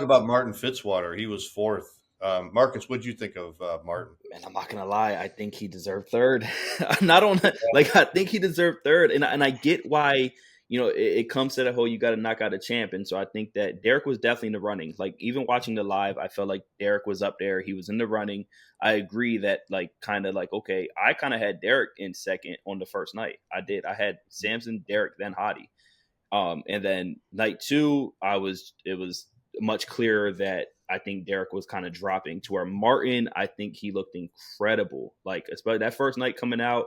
Speaker 1: about Martin Fitzwater. He was fourth. Marcus, what'd you think of Martin?
Speaker 2: Man, I'm not gonna lie. I think he deserved third. I think he deserved third, and I get why. You know, it comes to the whole you got to knock out a champ, and so I think that Derek was definitely in the running. Like even watching the live, I felt like Derek was up there. He was in the running. I agree that okay, I kind of had Derek in second on the first night. I did. I had Samson, Derek, then Hottie, and then night two, it was much clearer that I think Derek was kind of dropping to where Martin, I think he looked incredible. Like, especially that first night coming out.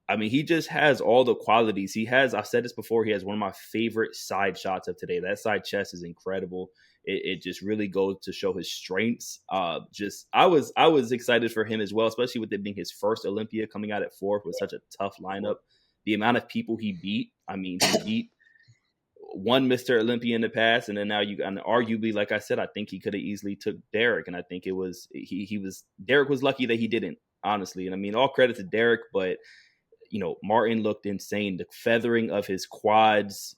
Speaker 2: I mean, he just has all the qualities. He has, I've said this before, he has one of my favorite side shots of today. That side chest is incredible. It just really goes to show his strengths. I was excited for him as well, especially with it being his first Olympia, coming out at fourth with such a tough lineup. The amount of people he beat, I mean, he beat one Mr. Olympia in the past, and then now arguably, like I said, I think he could have easily took Derek, and I think it was Derek was lucky that he didn't, honestly. And I mean, all credit to Derek, but you know, Martin looked insane. The feathering of his quads,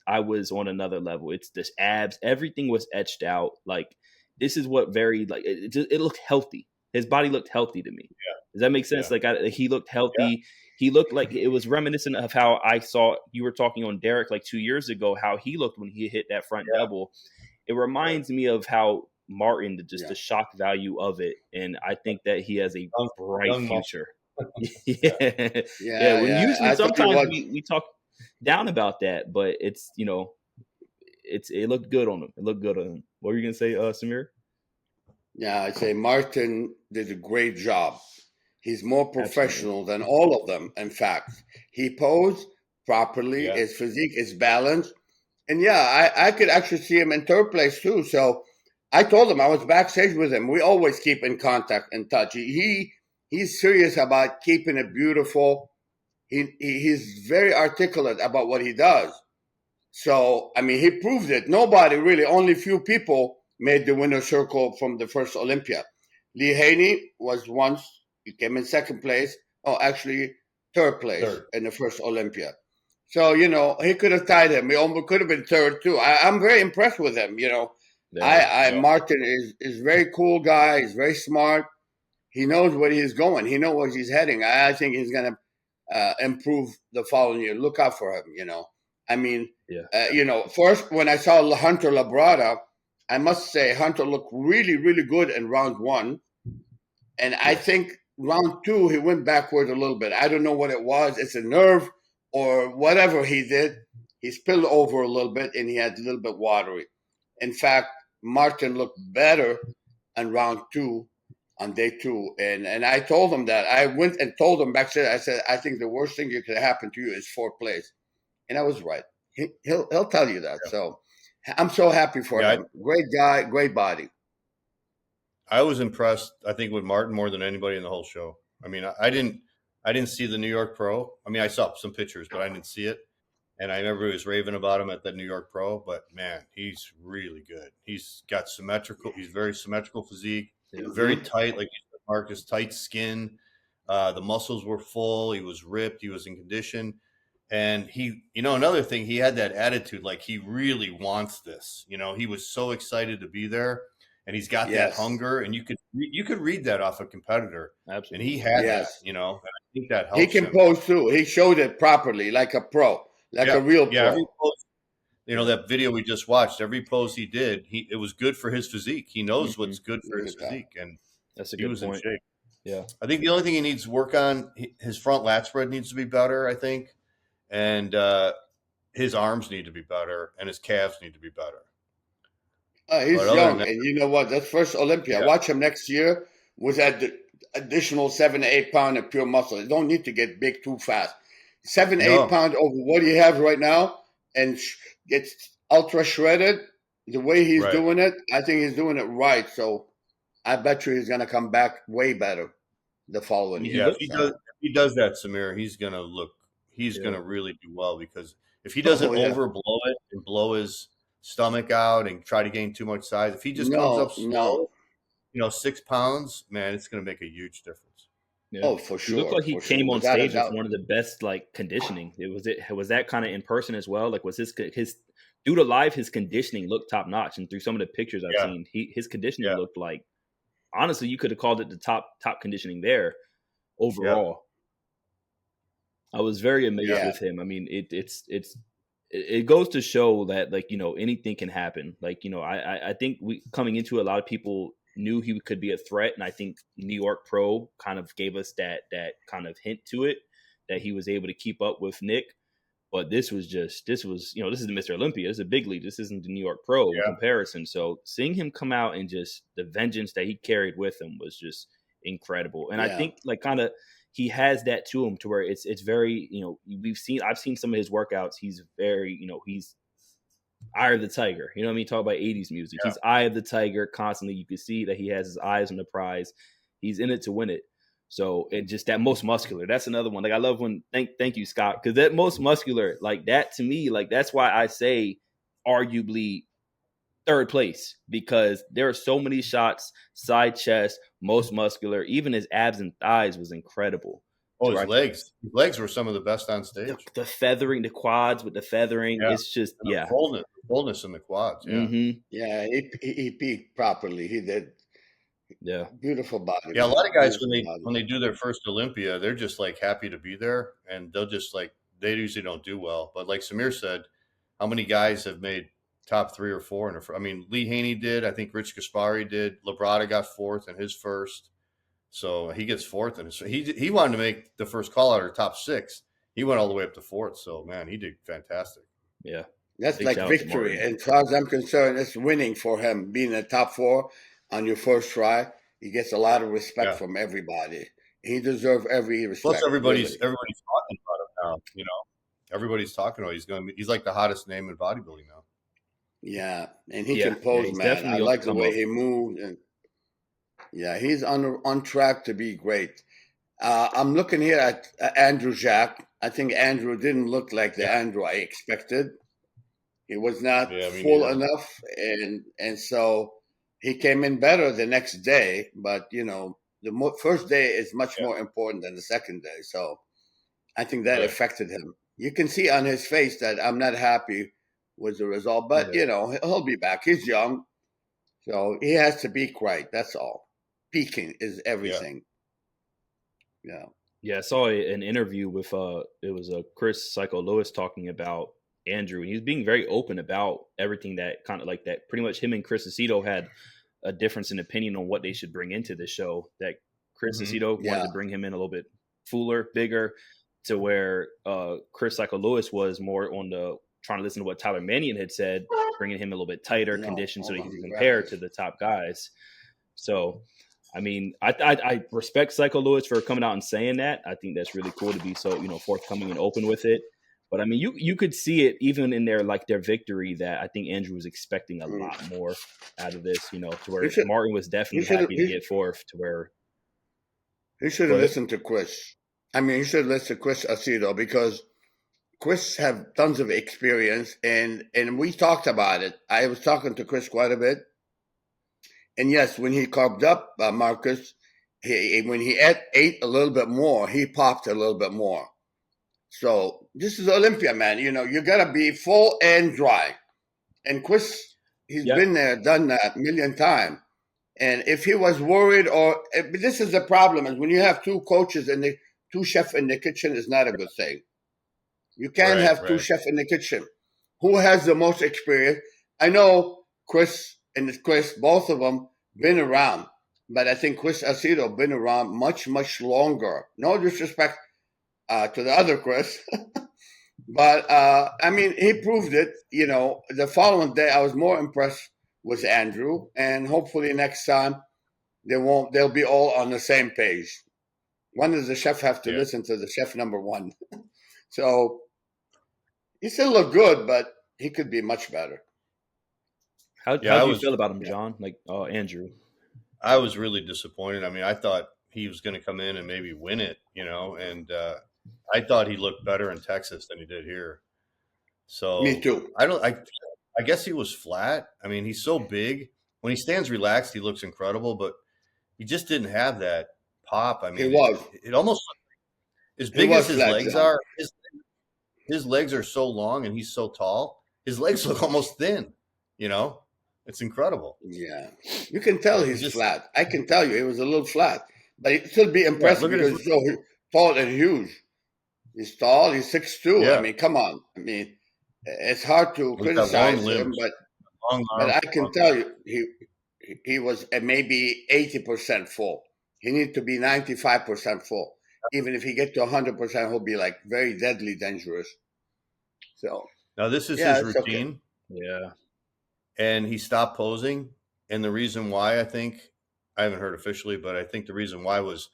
Speaker 2: I was on another level. It's this abs, everything was etched out. Like, this is what it looked healthy. His body looked healthy to me.
Speaker 1: Yeah.
Speaker 2: Does that make sense? Yeah. He looked healthy. Yeah. He looked like it was reminiscent of how I saw you were talking on Derek like 2 years ago, how he looked when he hit that front double. It reminds me of how Martin, the shock value of it. And I think that he has a bright future. When usually sometimes we talk down about that, but it's, you know, it looked good on him. It looked good on him. What were you gonna say, Samir?
Speaker 3: Yeah, I'd say Martin did a great job. He's more professional than all of them. In fact, he posed properly. Yeah. His physique is balanced, and I could actually see him in third place too. So I told him, I was backstage with him. We always keep in contact and touch. He's serious about keeping it beautiful. He's very articulate about what he does. So, I mean, he proved it. Nobody really, only few people made the winner's circle from the first Olympia. Lee Haney was once, he came in second place. Oh, actually, third place in the first Olympia. So, you know, he could have tied him. He almost could have been third, too. I'm very impressed with him, you know. Martin is a very cool guy. He's very smart. He knows where he's going. He knows where he's heading. I think he's going to improve the following year. Look out for him, you know. I mean, you know, first, when I saw Hunter Labrada, I must say Hunter looked really, really good in round one. And I think round two, he went backward a little bit. I don't know what it was. It's a nerve or whatever he did. He spilled over a little bit, and he had a little bit watery. In fact, Martin looked better on round two, on day two. And I told him that. I went and told him backstage, I said, I think the worst thing that could happen to you is fourth place. And I was right. He'll tell you that. Yeah. So I'm so happy for him. Great guy, great body.
Speaker 1: I was impressed, I think, with Martin more than anybody in the whole show. I mean, I didn't see the New York Pro. I mean, I saw some pictures, but I didn't see it. And I remember he was raving about him at the New York Pro. But man, he's really good. He's got he's very symmetrical physique, very tight, like Marcus, tight skin. The muscles were full. He was ripped. He was in condition. And he, you know, another thing, he had that attitude, like he really wants this. You know, he was so excited to be there. and he's got that hunger, and you could read that off a competitor.
Speaker 2: Absolutely.
Speaker 1: And he had that, and I think that helps.
Speaker 3: He can pose too. He showed it properly, like a pro, like a real pro.
Speaker 1: Every pose, that video we just watched, every pose he did, it was good for his physique. He knows what's good for his physique, and
Speaker 2: that's a good point.
Speaker 1: In shape.
Speaker 2: Yeah,
Speaker 1: I think the only thing he needs to work on, his front lat spread needs to be better, I think, and his arms need to be better, and his calves need to be better.
Speaker 3: He's young, and you know what? That's first Olympia. Yeah. Watch him next year with that additional 7 to 8 pound of pure muscle. You don't need to get big too fast. 7 to 8 pound over what he has right now, and gets ultra shredded. The way he's doing it, I think he's doing it right. So I bet you he's going to come back way better the following year.
Speaker 1: Yeah, if he does that, Samir, he's going to really do well, because if he doesn't overblow it and blow his stomach out and try to gain too much size, if he just comes up slow, 6 pounds, man, it's going to make a huge difference.
Speaker 3: Yeah. Oh, for sure.
Speaker 2: He looked like he came on stage with one of the best conditioning. Was that kind of in person as well? Like, was his due to live, his conditioning looked top notch, and through some of the pictures I've seen, his conditioning looked like, honestly, you could have called it the top conditioning there overall. I was very amazed with him. I mean, it goes to show that, anything can happen. I think coming into a lot of people knew he could be a threat, and I think New York Pro kind of gave us that kind of hint to it, that he was able to keep up with Nick. But this was this is the Mr. Olympia. This is a big league. This isn't the New York Pro in comparison. So seeing him come out and just the vengeance that he carried with him was just incredible. And I think he has that to him, to where it's very, I've seen some of his workouts. He's very, he's eye of the tiger. You know what I mean? Talk about 80s music. Yeah. He's eye of the tiger constantly. You can see that he has his eyes on the prize. He's in it to win it. So, and just that most muscular, that's another one. I love when, thank you, Scott, because that most muscular, that to me, that's why I say arguably third place, because there are so many shots, side chest, most muscular, even his abs and thighs was incredible.
Speaker 1: Oh, his legs were some of the best on stage.
Speaker 2: The feathering, the quads with the feathering, it's just,
Speaker 1: fullness in the quads. Yeah.
Speaker 2: Mm-hmm.
Speaker 3: Yeah. He peaked properly. He did.
Speaker 2: Yeah.
Speaker 3: Beautiful body.
Speaker 1: Yeah. A lot of guys, when they do their first Olympia, they're just happy to be there, and they'll just they usually don't do well. But like Samir said, how many guys have made top 3 or 4 Lee Haney did. I think Rich Gaspari did. Labrada got 4th in his first. So he gets 4th, and he wanted to make the first call out or top 6. He went all the way up to 4th. So man, he did fantastic.
Speaker 2: Yeah,
Speaker 3: that's like victory. And as far as I'm concerned, it's winning for him. Being in the top 4 on your first try, he gets a lot of respect from everybody. He deserves every respect.
Speaker 1: Plus, everybody's talking about him now. Everybody's talking about he's like the hottest name in bodybuilding now.
Speaker 3: Yeah, and he can pose, man. I like the way he moved, and he's on track to be great. I'm looking here at Andrew Jacques. I think Andrew didn't look like the Andrew I expected. He was not full enough, and so he came in better the next day. But the first day is much more important than the second day. So I think that affected him. You can see on his face that I'm not happy with the result, but he'll be back. He's young, so he has to peak right. That's all. Peaking is everything.
Speaker 2: Yeah. I saw an interview with it was Chris Psycho Lewis talking about Andrew, and he was being very open about everything that kind of that. Pretty much him and Chris Aceto had a difference in opinion on what they should bring into the show. That Chris Aceto wanted to bring him in a little bit fuller, bigger, to where Chris Psycho Lewis was more on the trying to listen to what Tyler Mannion had said, bringing him a little bit tighter conditioned so he can compare to the top guys. So, I mean, I respect Psycho Lewis for coming out and saying that. I think that's really cool to be so, forthcoming and open with it. But I mean, you could see it even in their victory that I think Andrew was expecting a lot more out of this, to where Martin was definitely happy to get 4th, to where
Speaker 3: he should have listened to Chris. I mean, he should listen to Chris Aceto, because Chris have tons of experience, and we talked about it. I was talking to Chris quite a bit. And yes, when he carved up Marcus, when he ate a little bit more, he popped a little bit more. So this is Olympia, man. You got to be full and dry. And Chris, he's been there, done that a million times. And if he was worried, this is the problem, is when you have two coaches and the two chefs in the kitchen is not a good thing. You can't have two chefs in the kitchen. Who has the most experience? I know Chris and Chris, both of them, been around. But I think Chris Aceto been around much, much longer. No disrespect to the other Chris. But, I mean, he proved it. You know, the following day, I was more impressed with Andrew. And hopefully next time, they'll be all on the same page. One is the chef have to listen to the chef number one. So he still look good, but he could be much better.
Speaker 2: How do you feel about him, John? Like, Andrew?
Speaker 1: I was really disappointed. I mean, I thought he was going to come in and maybe win it, you know, and I thought he looked better in Texas than he did here. So
Speaker 3: me too.
Speaker 1: I guess he was flat. I mean, he's so big. When he stands relaxed, he looks incredible, but he just didn't have that pop. I mean, it almost as big as his legs are. His legs are so long and he's so tall. His legs look almost thin, you know. It's incredible.
Speaker 3: Yeah. You can tell he's just flat. I can tell you he was a little flat. But he'd still be impressive because he's so tall and huge. He's tall. He's 6'2". Yeah. I mean, come on. I mean, it's hard to criticize him, but I can tell you he was maybe 80% full. He needs to be 95% full. Even if he gets to 100%, he'll be like very deadly dangerous. So
Speaker 1: now this is his routine.
Speaker 2: Okay. Yeah.
Speaker 1: And he stopped posing. And the reason why, I think, I haven't heard officially, but I think the reason why was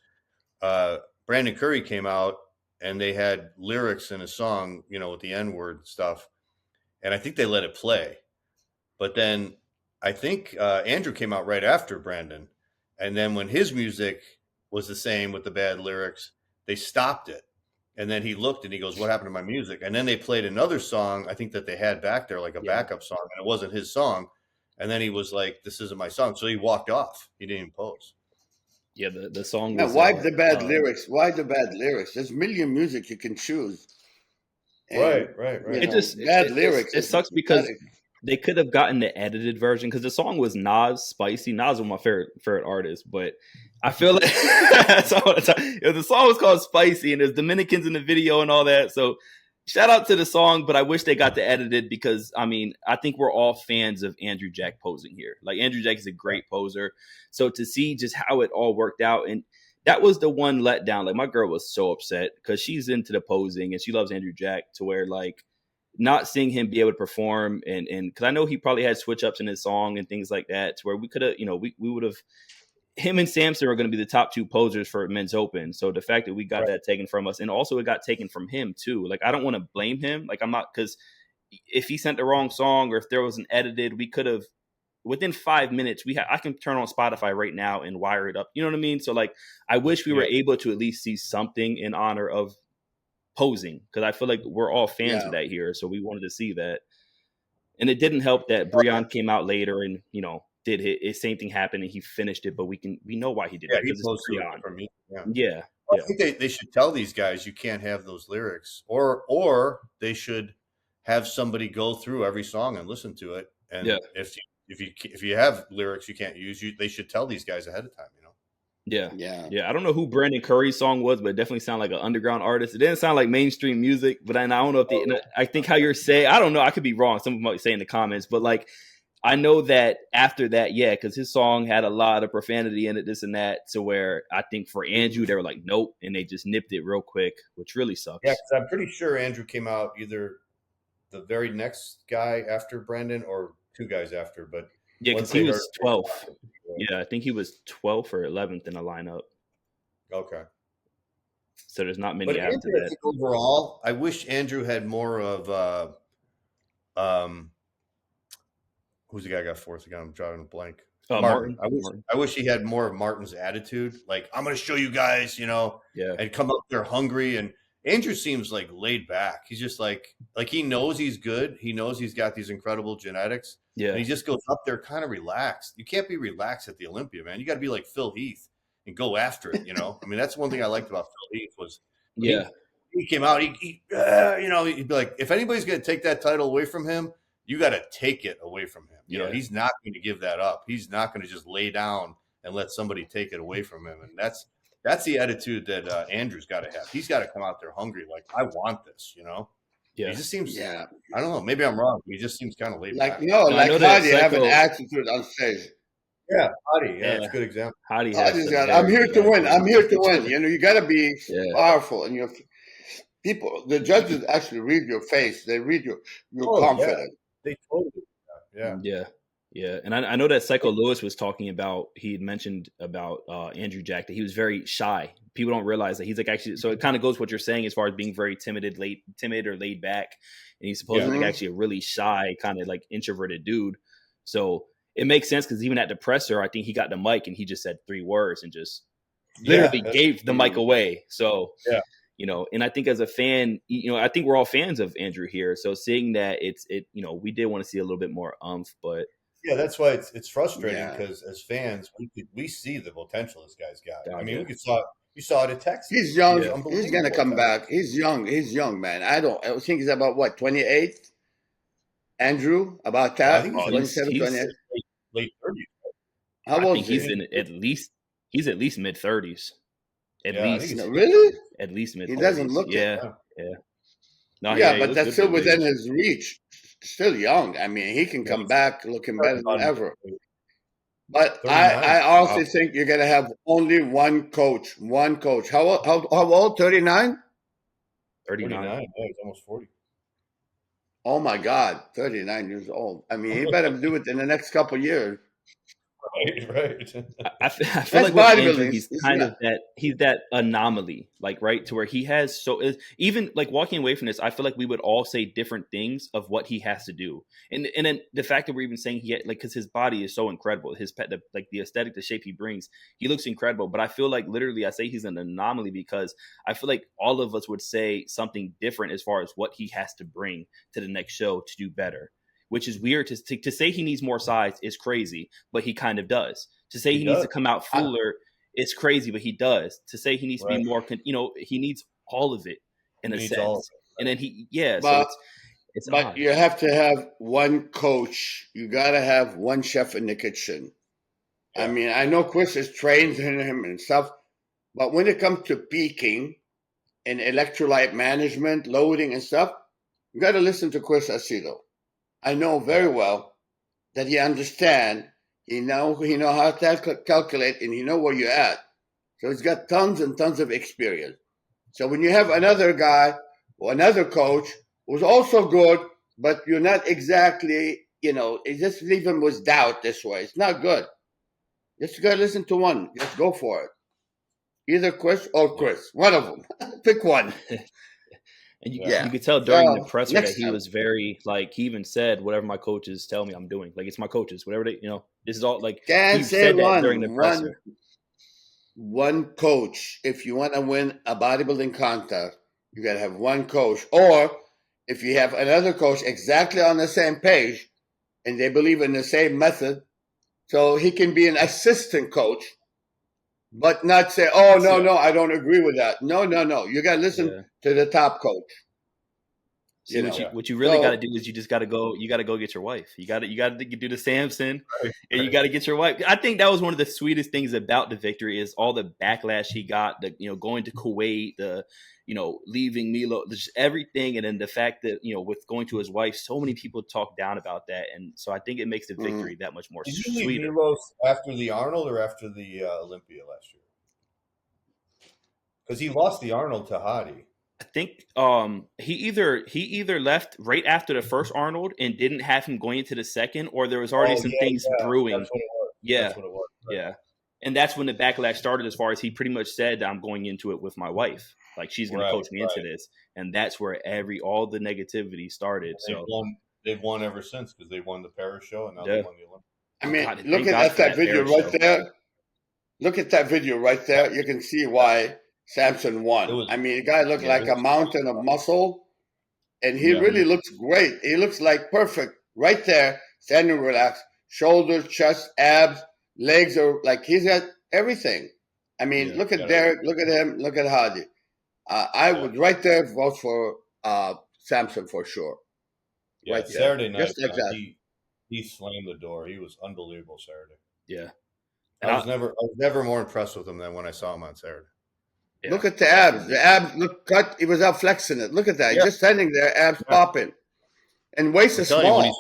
Speaker 1: Brandon Curry came out and they had lyrics in a song, you know, with the N-word stuff. And I think they let it play. But then I think Andrew came out right after Brandon. And then when his music was the same with the bad lyrics, they stopped it. And then he looked and he goes, "What happened to my music?" And then they played another song, I think that they had back there, like a backup song, and it wasn't his song. And then he was like, "This isn't my song." So he walked off. He didn't even pose.
Speaker 2: Yeah, the song was...
Speaker 3: why the bad lyrics? Why the bad lyrics? There's a million music you can choose.
Speaker 1: And, right.
Speaker 2: It just bad lyrics. It sucks because they could have gotten the edited version because the song was Nas, Spicy. Nas was my favorite artist, but I feel like the song was called Spicy and there's Dominicans in the video and all that. So shout out to the song, but I wish they got the edited because, I mean, I think we're all fans of Andrew Jack posing here. Like, Andrew Jack is a great poser. So to see just how it all worked out, and that was the one letdown. Like, my girl was so upset because she's into the posing and she loves Andrew Jack, to where, like, not seeing him be able to perform and because I know he probably had switch ups in his song and things like that, to where we could have, you know, we would have, him and Samson are going to be the top two posers for Men's Open. So the fact that we got that taken from us, and also it got taken from him too. Like, I don't want to blame him. Like, I'm not, because if he sent the wrong song or if there was an edited, we could have, within 5 minutes, I can turn on Spotify right now and wire it up. You know what I mean? So, like, I wish we were able to at least see something in honor of posing, because I feel like we're all fans of that here. So we wanted to see that. And it didn't help that Breon came out later and, you know, did his same thing happen and he finished it, but we know why he did it.
Speaker 1: He posted it for me.
Speaker 2: Yeah.
Speaker 1: I think they should tell these guys you can't have those lyrics, or they should have somebody go through every song and listen to it. And if you have lyrics you can't use, they should tell these guys ahead of time, you know?
Speaker 2: Yeah. I don't know who Brandon Curry's song was, but it definitely sounded like an underground artist. It didn't sound like mainstream music, but I don't know if I think how you're saying, I don't know, I could be wrong. Someone might say in the comments, but like, I know that after that, because his song had a lot of profanity in it, this and that, to where I think for Andrew, they were like, nope, and they just nipped it real quick, which really sucks.
Speaker 1: Yeah, because I'm pretty sure Andrew came out either the very next guy after Brandon or two guys after, but
Speaker 2: yeah, because he was 12th. Yeah, I think he was 12th or 11th in the lineup.
Speaker 1: Okay.
Speaker 2: So there's not many after
Speaker 1: Andrew,
Speaker 2: that.
Speaker 1: I think overall, I wish Andrew had more of who's the guy I got fourth again? I'm drawing a blank. Martin. I wish he had more of Martin's attitude. Like, I'm going to show you guys, you know, and come up there hungry. And Andrew seems like laid back. He's just like he knows he's good. He knows he's got these incredible genetics.
Speaker 2: Yeah.
Speaker 1: And he just goes up there kind of relaxed. You can't be relaxed at the Olympia, man. You got to be like Phil Heath and go after it, you know? I mean, that's one thing I liked about Phil Heath was he came out, he'd be like, if anybody's going to take that title away from him, you got to take it away from him. You know, he's not going to give that up. He's not going to just lay down and let somebody take it away from him. And that's the attitude that Andrew's got to have. He's got to come out there hungry, like, I want this, you know? Yeah. He just seems, I don't know, maybe I'm wrong. He just seems kind of laid back.
Speaker 3: Like Hadi have an attitude on stage.
Speaker 1: Yeah, Hadi. Yeah, that's a good example.
Speaker 3: Hadi's got, I'm here to win. I'm here to win. You know, you got to be powerful. And people, the judges actually read your face. They read your confidence.
Speaker 1: They totally do.
Speaker 2: Yeah. And I know that Psycho Lewis was talking about, he had mentioned about Andrew Jack, that he was very shy. People don't realize that he's like actually, so it kind of goes what you're saying as far as being very timid or laid back. And he's supposedly like actually a really shy, kind of like introverted dude. So it makes sense because even at the presser, I think he got the mic and he just said 3 words and just literally gave the mic away. So, you know, and I think as a fan, you know, I think we're all fans of Andrew here. So seeing that you know, we did want to see a little bit more but.
Speaker 1: Yeah, that's why it's frustrating because as fans, we see the potential this guy's got. I mean, you saw it at Texas.
Speaker 3: He's young. He's going to come back. He's young, man. I think he's about what, 28? Andrew, about that?
Speaker 2: I think
Speaker 3: 27, 28?
Speaker 1: Late 30s.
Speaker 3: How old
Speaker 2: is he? He's at least mid 30s. At least.
Speaker 3: Really?
Speaker 2: At least mid 30s.
Speaker 3: He doesn't look it.
Speaker 2: No,
Speaker 3: but that's still within his reach. Still young. I mean, he can come back looking better than ever. But I also think you're going to have only one coach. How old? 39?
Speaker 1: 39. Yeah, he's almost 40.
Speaker 3: Oh, my God. 39 years old. I mean, he better do it in the next couple of years.
Speaker 1: Right.
Speaker 2: I feel like with Andrew, he's kind of he's that anomaly, like, right, to where he has even like walking away from this, I feel like we would all say different things of what he has to do, and then the fact that we're even saying because his body is so incredible, the aesthetic, the shape he brings, he looks incredible. But I feel like literally I say he's an anomaly because I feel like all of us would say something different as far as what he has to bring to the next show to do better. Which is weird to say he needs more size is crazy, but he kind of does. To say he needs to come out fuller, it's crazy, but he does. To say he needs to be more, he needs all of it in a sense. And then so it's
Speaker 3: but
Speaker 2: odd.
Speaker 3: You have to have one coach. You got to have one chef in the kitchen. Yeah. I mean, I know Chris is trained in him and stuff, but when it comes to peaking and electrolyte management, loading and stuff, you got to listen to Chris Aceto. I know very well that he understands. He know how to calculate, and he know where you're at. So he's got tons and tons of experience. So when you have another guy or another coach who's also good, but you're not exactly, it just leave him with doubt this way. It's not good. Just got to listen to one. Just go for it. Either Chris or Chris. One of them. Pick one.
Speaker 2: And you could tell during the presser that he was very, like, he even said, whatever my coaches tell me I'm doing. Like, it's my coaches. Whatever they, this is all, like, he said that during the presser.
Speaker 3: One coach. If you want to win a bodybuilding contest, you got to have one coach. Or if you have another coach exactly on the same page and they believe in the same method, so he can be an assistant coach, but not say, no, I don't agree with that. No. You got to listen to the top coach.
Speaker 2: See, what you really got to do is you just got to go. You got to go get your wife. You got to do the Samson, and you got to get your wife. I think that was one of the sweetest things about the victory is all the backlash he got. The going to Kuwait, the leaving Milo, just everything, and then the fact that with going to his wife, so many people talk down about that, and so I think it makes the victory that much more sweet.
Speaker 1: Did you leave Milo after the Arnold or after the Olympia last year? Because he lost the Arnold to Hadi.
Speaker 2: I think he either left right after the first Arnold and didn't have him going into the second, or there was already some things brewing.
Speaker 1: That's what it was.
Speaker 2: Yeah,
Speaker 1: that's what it was. Right.
Speaker 2: Yeah, and that's when the backlash started. As far as he pretty much said, "I'm going into it with my wife. Like she's going to coach me into this," and that's where all the negativity started.
Speaker 1: They've won ever since because they won the Paris show and now they won the Olympics.
Speaker 3: I mean, look at that video right there. Look at that video right there. You can see why Samson won. The guy looked like a mountain of muscle, and he really looks great. He looks like perfect right there, standing relaxed. Shoulders, chest, abs, legs are like he's got everything. I mean, look at Derek, look at him, look at Hadi. I would right there vote for Samson for sure.
Speaker 1: Yeah,
Speaker 3: right there.
Speaker 1: Saturday night,
Speaker 3: Just like that.
Speaker 1: he slammed the door. He was unbelievable Saturday.
Speaker 2: Yeah.
Speaker 1: I was never more impressed with him than when I saw him on Saturday.
Speaker 3: Yeah. Look at the abs. The abs look cut. He was out flexing it. Look at that. Yeah. Just standing there, abs popping. And waist is small.
Speaker 1: You,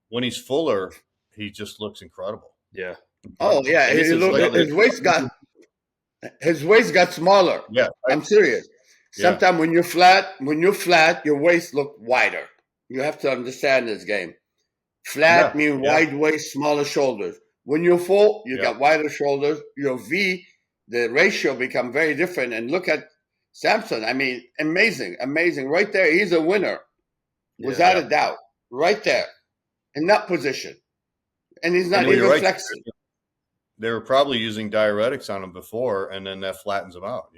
Speaker 1: when he's fuller, he just looks incredible.
Speaker 2: Yeah.
Speaker 3: Oh yeah. His waist got smaller.
Speaker 1: Yeah.
Speaker 3: I'm serious. Sometimes when you're flat, your waist look wider. You have to understand this game. Flat means wide waist, smaller shoulders. When you're full, you got wider shoulders. Your V, the ratio become very different. And look at Samson. I mean, amazing. Right there, he's a winner, without a doubt. Right there, in that position, and he's not even flexing.
Speaker 1: They were probably using diuretics on him before, and then that flattens him out,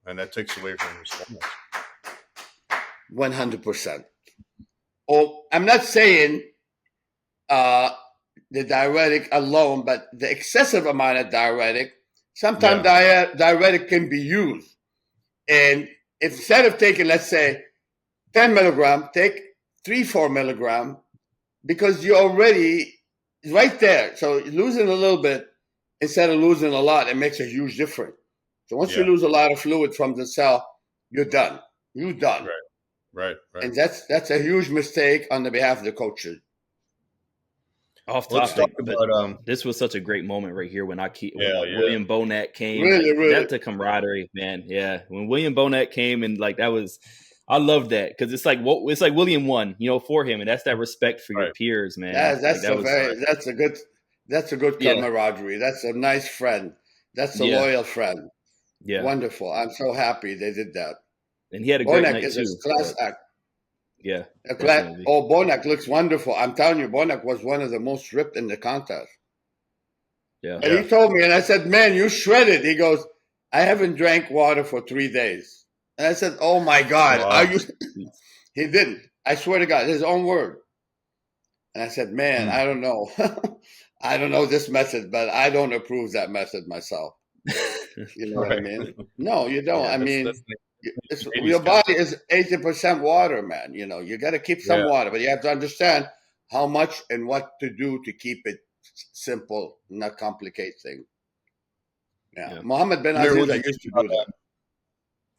Speaker 1: and that takes away from his fullness.
Speaker 3: 100%. Oh, I'm not saying the diuretic alone, but the excessive amount of diuretic, sometimes diuretic can be used. And if instead of taking, let's say, 10 milligram, take 3-4 milligram, because you're already right there. So losing a little bit instead of losing a lot, it makes a huge difference. So once you lose a lot of fluid from the cell, you're done. You're done.
Speaker 1: Right.
Speaker 3: And that's a huge mistake on the behalf of the coaches.
Speaker 2: Off topic, but this was such a great moment right here when William Bannout came.
Speaker 3: Really.
Speaker 2: That's a camaraderie, man. Yeah, when William Bannout came and that was, I love that because it's like William won, for him, and that's that respect for your peers, man.
Speaker 3: That's a good camaraderie. That's a nice friend. That's a loyal friend.
Speaker 2: Yeah,
Speaker 3: wonderful. I'm so happy they did that.
Speaker 2: And he had a great night
Speaker 3: is
Speaker 2: too.
Speaker 3: A class act.
Speaker 2: Yeah.
Speaker 3: Bannout looks wonderful. I'm telling you, Bannout was one of the most ripped in the contest.
Speaker 2: Yeah.
Speaker 3: And he told me, and I said, man, you shredded. He goes, I haven't drank water for 3 days. And I said, oh my God, are you? He didn't. I swear to God, his own word. And I said, man, I don't know. I don't know this method, but I don't approve that method myself. You know what I mean? No, you don't. I mean, your body is 80% water, man. You got to keep some water, but you have to understand how much and what to do to keep it simple, not complicate things. Yeah. Mohammed Ben Aziz, I used to do that.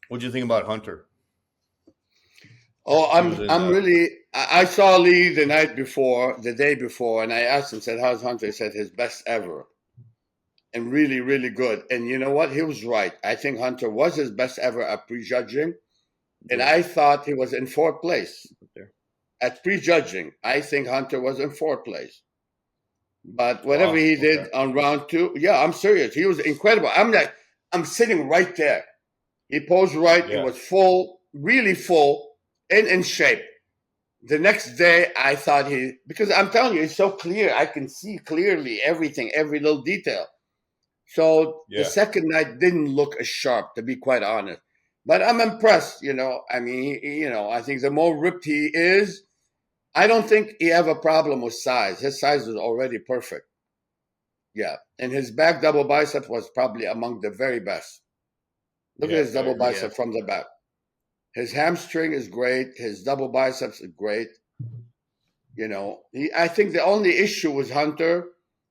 Speaker 1: What do you think about Hunter?
Speaker 3: Oh, I saw Lee the day before, and I asked him, said, how's Hunter? He said, his best ever. And really, really good. And you know what? He was right. I think Hunter was his best ever at prejudging. And I thought he was in 4th place. At prejudging, I think Hunter was in 4th place. But whatever he did on round 2, I'm serious. He was incredible. I'm sitting right there. He posed right. He was full, really full, and in shape. The next day, I thought because I'm telling you, it's so clear. I can see clearly everything, every little detail. So the second night didn't look as sharp, to be quite honest. But I'm impressed, I mean, I think the more ripped he is, I don't think he have a problem with size. His size is already perfect. Yeah. And his back double bicep was probably among the very best. Look at his double bicep from the back. His hamstring is great. His double biceps is great. I think the only issue with Hunter,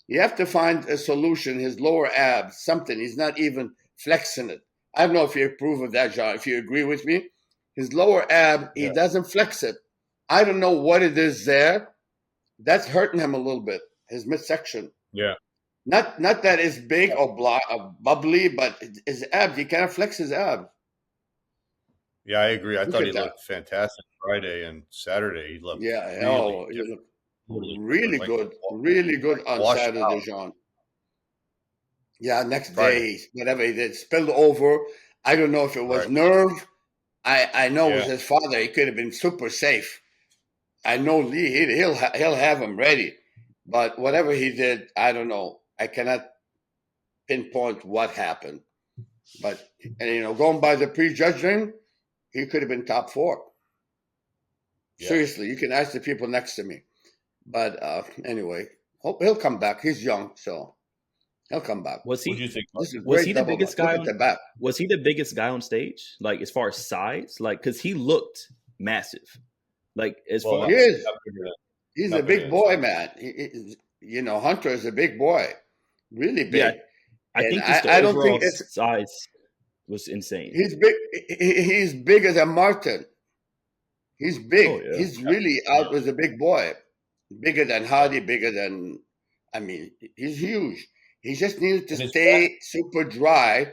Speaker 3: you have to find a solution. His lower abs, something. He's not even flexing it. I don't know if you approve of that, John, if you agree with me. His lower ab, he doesn't flex it. I don't know what it is there. That's hurting him a little bit, his midsection.
Speaker 1: Yeah.
Speaker 3: Not that it's big or bubbly, but his abs, he can't flex his abs.
Speaker 1: Yeah, I agree. I thought he looked fantastic Friday and Saturday. He looked
Speaker 3: really good. Really good on Saturday, Jean. Yeah, next day, whatever he did, spilled over. I don't know if it was nerve. I know with his father, he could have been super safe. I know Lee, he'll have him ready. But whatever he did, I don't know. I cannot pinpoint what happened. But, going by the prejudging, he could have been top 4. Yeah. Seriously, you can ask the people next to me. But anyway, hope he'll come back. He's young, so he'll come back.
Speaker 2: Was he?
Speaker 1: What do you think?
Speaker 2: Was he the biggest guy? Was he the biggest guy on stage? Like as far as size, because he looked massive. Like as far
Speaker 3: he is.
Speaker 1: Not bigger than-
Speaker 3: He's
Speaker 1: not
Speaker 3: a
Speaker 1: bigger
Speaker 3: big
Speaker 1: than
Speaker 3: boy,
Speaker 1: Samson.
Speaker 3: man. You know, Hunter is a big boy, really big.
Speaker 2: Yeah, I
Speaker 3: And
Speaker 2: think just the
Speaker 3: I don't
Speaker 2: overall
Speaker 3: think it's
Speaker 2: size was insane.
Speaker 3: he's big. He's bigger than Martin. He's big.
Speaker 2: Oh yeah.
Speaker 3: He's really out as a big boy, bigger than Hardy, bigger than. I mean, he's huge. He just needed to
Speaker 1: And his
Speaker 3: stay super dry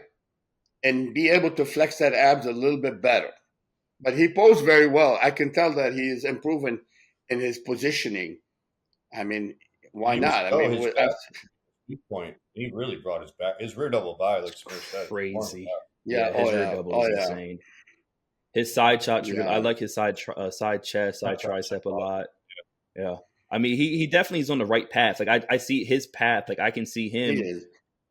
Speaker 3: and be able to flex that abs a little bit better. But he posed very well. I can tell that he is improving in his positioning. I mean, why not? I mean,
Speaker 1: his back point, he really brought his back. His rear double by looks
Speaker 2: Crazy.
Speaker 3: yeah,
Speaker 2: his rear double is insane. His side shot, I like his side chest, side tricep a lot. Yeah. I mean, he definitely is on the right path. Like I see his path. Like I can see him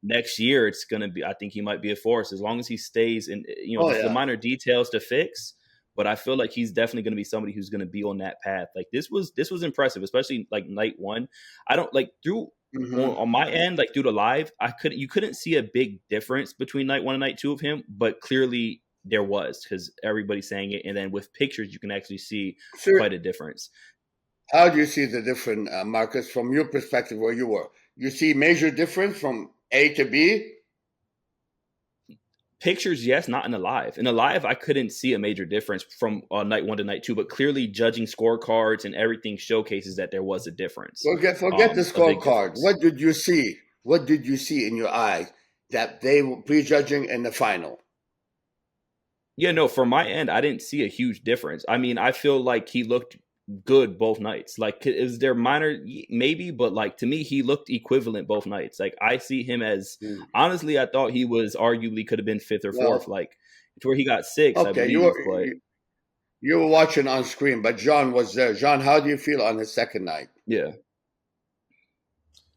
Speaker 2: next year. It's gonna be. I think he might be a force as long as he stays in. You know, the minor details to fix. But I feel like he's definitely going to be somebody who's going to be on that path. Like this was impressive, especially like night one. I don't like through on my end, like through the live, you couldn't see a big difference between night one and night two of him, but clearly there was because everybody's saying it, and then with pictures you can actually see quite a difference.
Speaker 3: How do you see the difference, Marcus, from your perspective where you were? You see major difference from A to B?
Speaker 2: Pictures, yes, not in the live. In the live, I couldn't see a major difference from night one to night two, but clearly judging scorecards and everything showcases that there was a difference.
Speaker 3: Forget the scorecard. What did you see? What did you see in your eyes that they were prejudging in the final?
Speaker 2: Yeah, no, from my end, I didn't see a huge difference. I mean, I feel like he looked good both nights. Like, is there minor? Maybe, but like to me, he looked equivalent both nights. Like, I see him as honestly, I thought he was arguably could have been fifth or fourth. Like, to where he got sixth.
Speaker 3: Okay,
Speaker 2: you
Speaker 3: were watching on screen, but John was there. John, how do you feel on his second night?
Speaker 2: Yeah,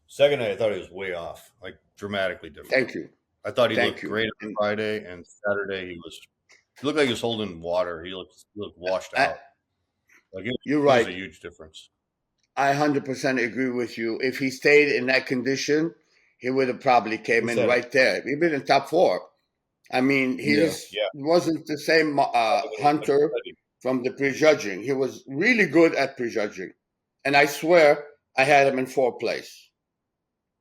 Speaker 1: second night, I thought he was way off, like dramatically different.
Speaker 3: Thank you.
Speaker 1: I thought he looked great on Friday, and Saturday he looked like he was holding water. He looked washed out.
Speaker 3: You're right.
Speaker 1: There's a huge difference.
Speaker 3: I 100% agree with you. If he stayed in that condition, he would have probably came in right there. He'd been in top 4. I mean, he just wasn't the same Hunter from the prejudging. He was really good at prejudging. And I swear I had him in 4th place.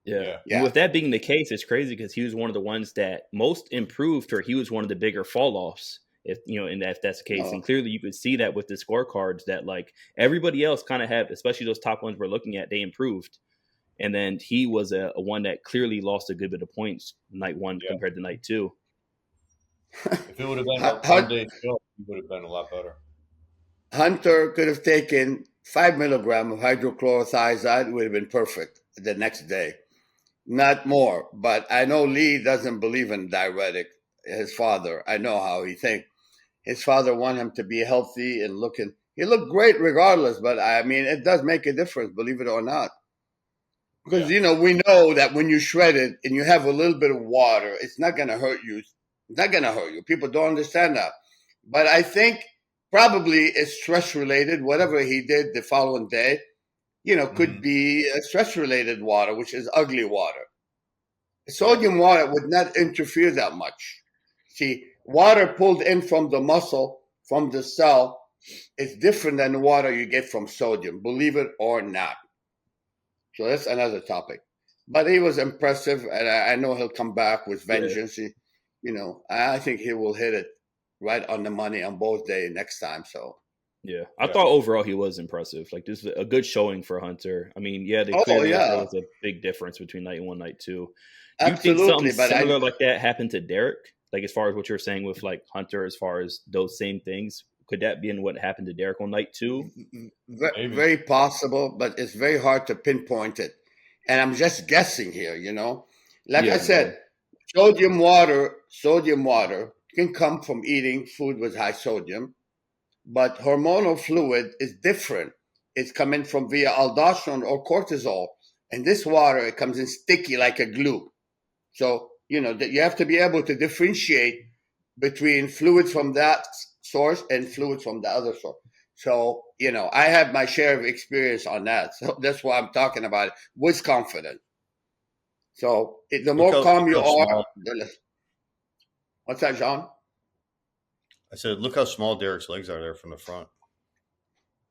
Speaker 2: Yeah. And with that being the case, it's crazy because he was one of the ones that most improved, or he was one of the bigger fall-offs. If that's the case, and clearly you could see that with the scorecards that like everybody else kind of had, especially those top ones we're looking at, they improved, and then he was a one that clearly lost a good bit of points night one compared to night two.
Speaker 1: If it would have been a one-day show, he would have been a lot better.
Speaker 3: Hunter could have taken 5 milligrams of hydrochlorothiazide; would have been perfect the next day, not more. But I know Lee doesn't believe in diuretic. His father, I know how he thinks. His father wanted him to be healthy and looking. He looked great regardless, but I mean, it does make a difference, believe it or not. Because, we know that when you shred it and you have a little bit of water, it's not going to hurt you. It's not going to hurt you. People don't understand that. But I think probably it's stress-related. Whatever he did the following day, could be a stress-related water, which is ugly water. Sodium water would not interfere that much. See, water pulled in from the muscle, from the cell, is different than the water you get from sodium, believe it or not. So that's another topic. But he was impressive, and I know he'll come back with vengeance. Yeah. I think he will hit it right on the money on both days next time. So,
Speaker 2: I thought overall he was impressive. Like, this is a good showing for Hunter. I mean, there was a big difference between night one, night two. Do you think something similar like that happened to Derek? Like, as far as what you're saying with like Hunter, as far as those same things, could that be in what happened to Derek on night two?
Speaker 3: Very possible, but it's very hard to pinpoint it. And I'm just guessing here, Like I said, sodium water can come from eating food with high sodium, but hormonal fluid is different. It's coming from via aldosterone or cortisol. And this water, it comes in sticky like a glue. So, you have to be able to differentiate between fluids from that source and fluids from the other source. So, I have my share of experience on that. So that's why I'm talking about it with confidence. So the more calm you are, the less. What's that, John?
Speaker 1: I said, look how small Derek's legs are there from the front.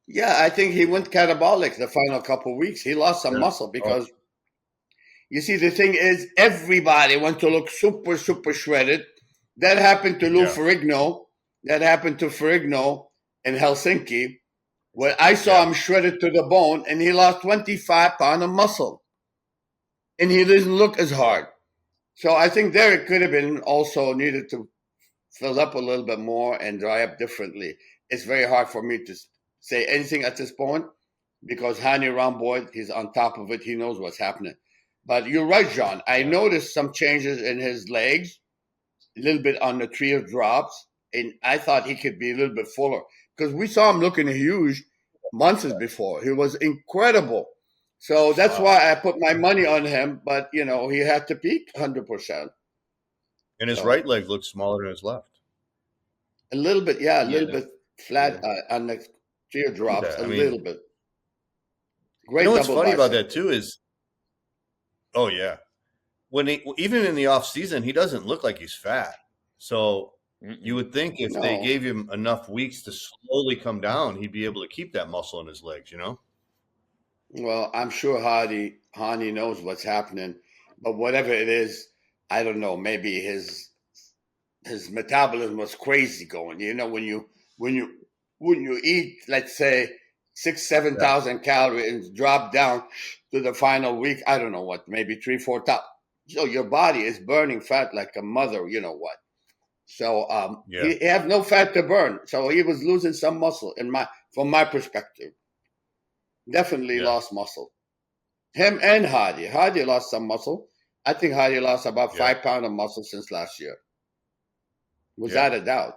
Speaker 3: Yeah, I think he went catabolic the final couple of weeks. He lost some muscle because you see, the thing is, everybody wants to look super, super shredded. That happened to Lou Ferrigno. That happened to Ferrigno in Helsinki, where I saw him shredded to the bone, and he lost 25 pounds of muscle. And he doesn't look as hard. So I think there it could have been also needed to fill up a little bit more and dry up differently. It's very hard for me to say anything at this point because Hani Ramboy, he's on top of it. He knows what's happening. But you're right, John. I noticed some changes in his legs, a little bit on the trio drops, and I thought he could be a little bit fuller because we saw him looking huge months before. He was incredible. So that's why I put my money on him. But, you know, he had to peak 100%.
Speaker 1: And his right leg looks smaller than his left.
Speaker 3: A little bit, a little bit flat on the trio drops, little bit.
Speaker 1: Great. You know what's funny about that, too, is when even in the off season, he doesn't look like he's fat. So you would think if they gave him enough weeks to slowly come down, he'd be able to keep that muscle in his legs, you know?
Speaker 3: Well, I'm sure Hani knows what's happening, but whatever it is, I don't know. Maybe his metabolism was crazy going. You know, when you eat, let's say 6,000-7,000 calories and drop down to the final week, I don't know what, maybe 3,000-4,000. So your body is burning fat like a mother, you know what. So he have no fat to burn. So he was losing some muscle from my perspective. Definitely lost muscle. Him and Hadi. Hadi lost some muscle. I think Hadi lost about 5 pounds of muscle since last year. Without a doubt.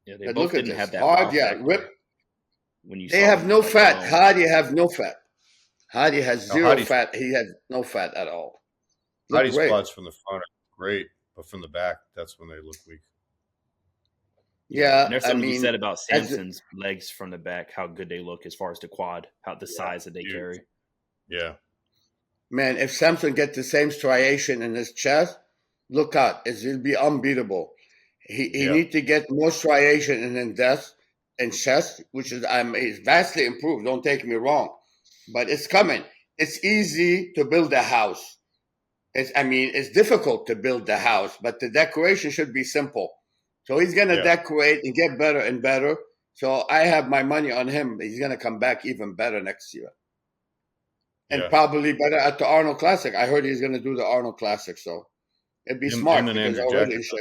Speaker 2: Yeah, they both didn't have that.
Speaker 3: Hard, rip. They have no fat. Hadi have no fat. Hadi has zero fat. He has no fat at all.
Speaker 1: Hadi's quads from the front are great, but from the back, that's when they look weak.
Speaker 3: Yeah,
Speaker 2: and there's something you said about Samson's legs from the back, how good they look as far as the quad, how the size that they carry.
Speaker 1: Yeah.
Speaker 3: Man, if Samson gets the same striation in his chest, look out. It'll be unbeatable. He needs to get more striation in his chest, which is he's vastly improved. Don't take me wrong. But it's coming. It's easy to build a house. It's difficult to build the house, but the decoration should be simple. So he's going to decorate and get better and better. So I have my money on him. He's going to come back even better next year. And probably better at the Arnold Classic. I heard he's going to do the Arnold Classic. So it'd be smart because already in shape.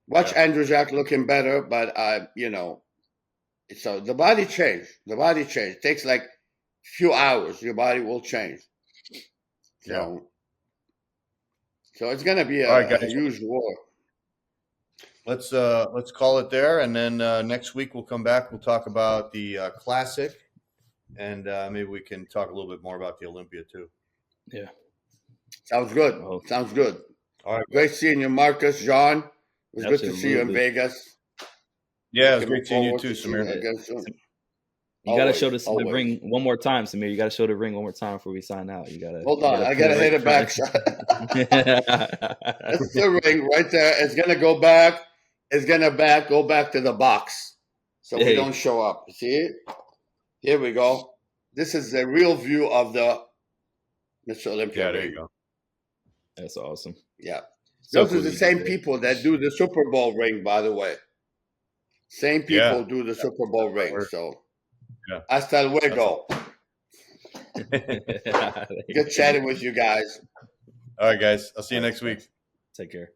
Speaker 3: Watch Andrew Jack looking better, but, so the body changed. It takes like a few hours. Your body will change. So it's going to be a huge war.
Speaker 1: Let's call it there, and then next week we'll come back. We'll talk about the Classic, and maybe we can talk a little bit more about the Olympia too.
Speaker 2: Yeah,
Speaker 3: sounds good. Sounds good. All right, great seeing you, Marcus. John, it was good to see you in Vegas.
Speaker 1: Yeah, it was great seeing you too, Samir.
Speaker 2: You got to show the ring one more time, Samir. You got to show the ring one more time before we sign out. You got to
Speaker 3: hold on. I got to hit it back. That's the ring right there. It's gonna go back. It's gonna go back to the box, so we don't show up. See it? Here we go. This is the real view of the Mr. Olympia ring.
Speaker 1: There you go.
Speaker 2: That's awesome.
Speaker 3: Yeah, those are the same people that do the Super Bowl ring, by the way. Same people do the Super Bowl ring. So. Hasta luego. Good chatting with you guys.
Speaker 1: All right, guys. I'll see you next week.
Speaker 2: Take care.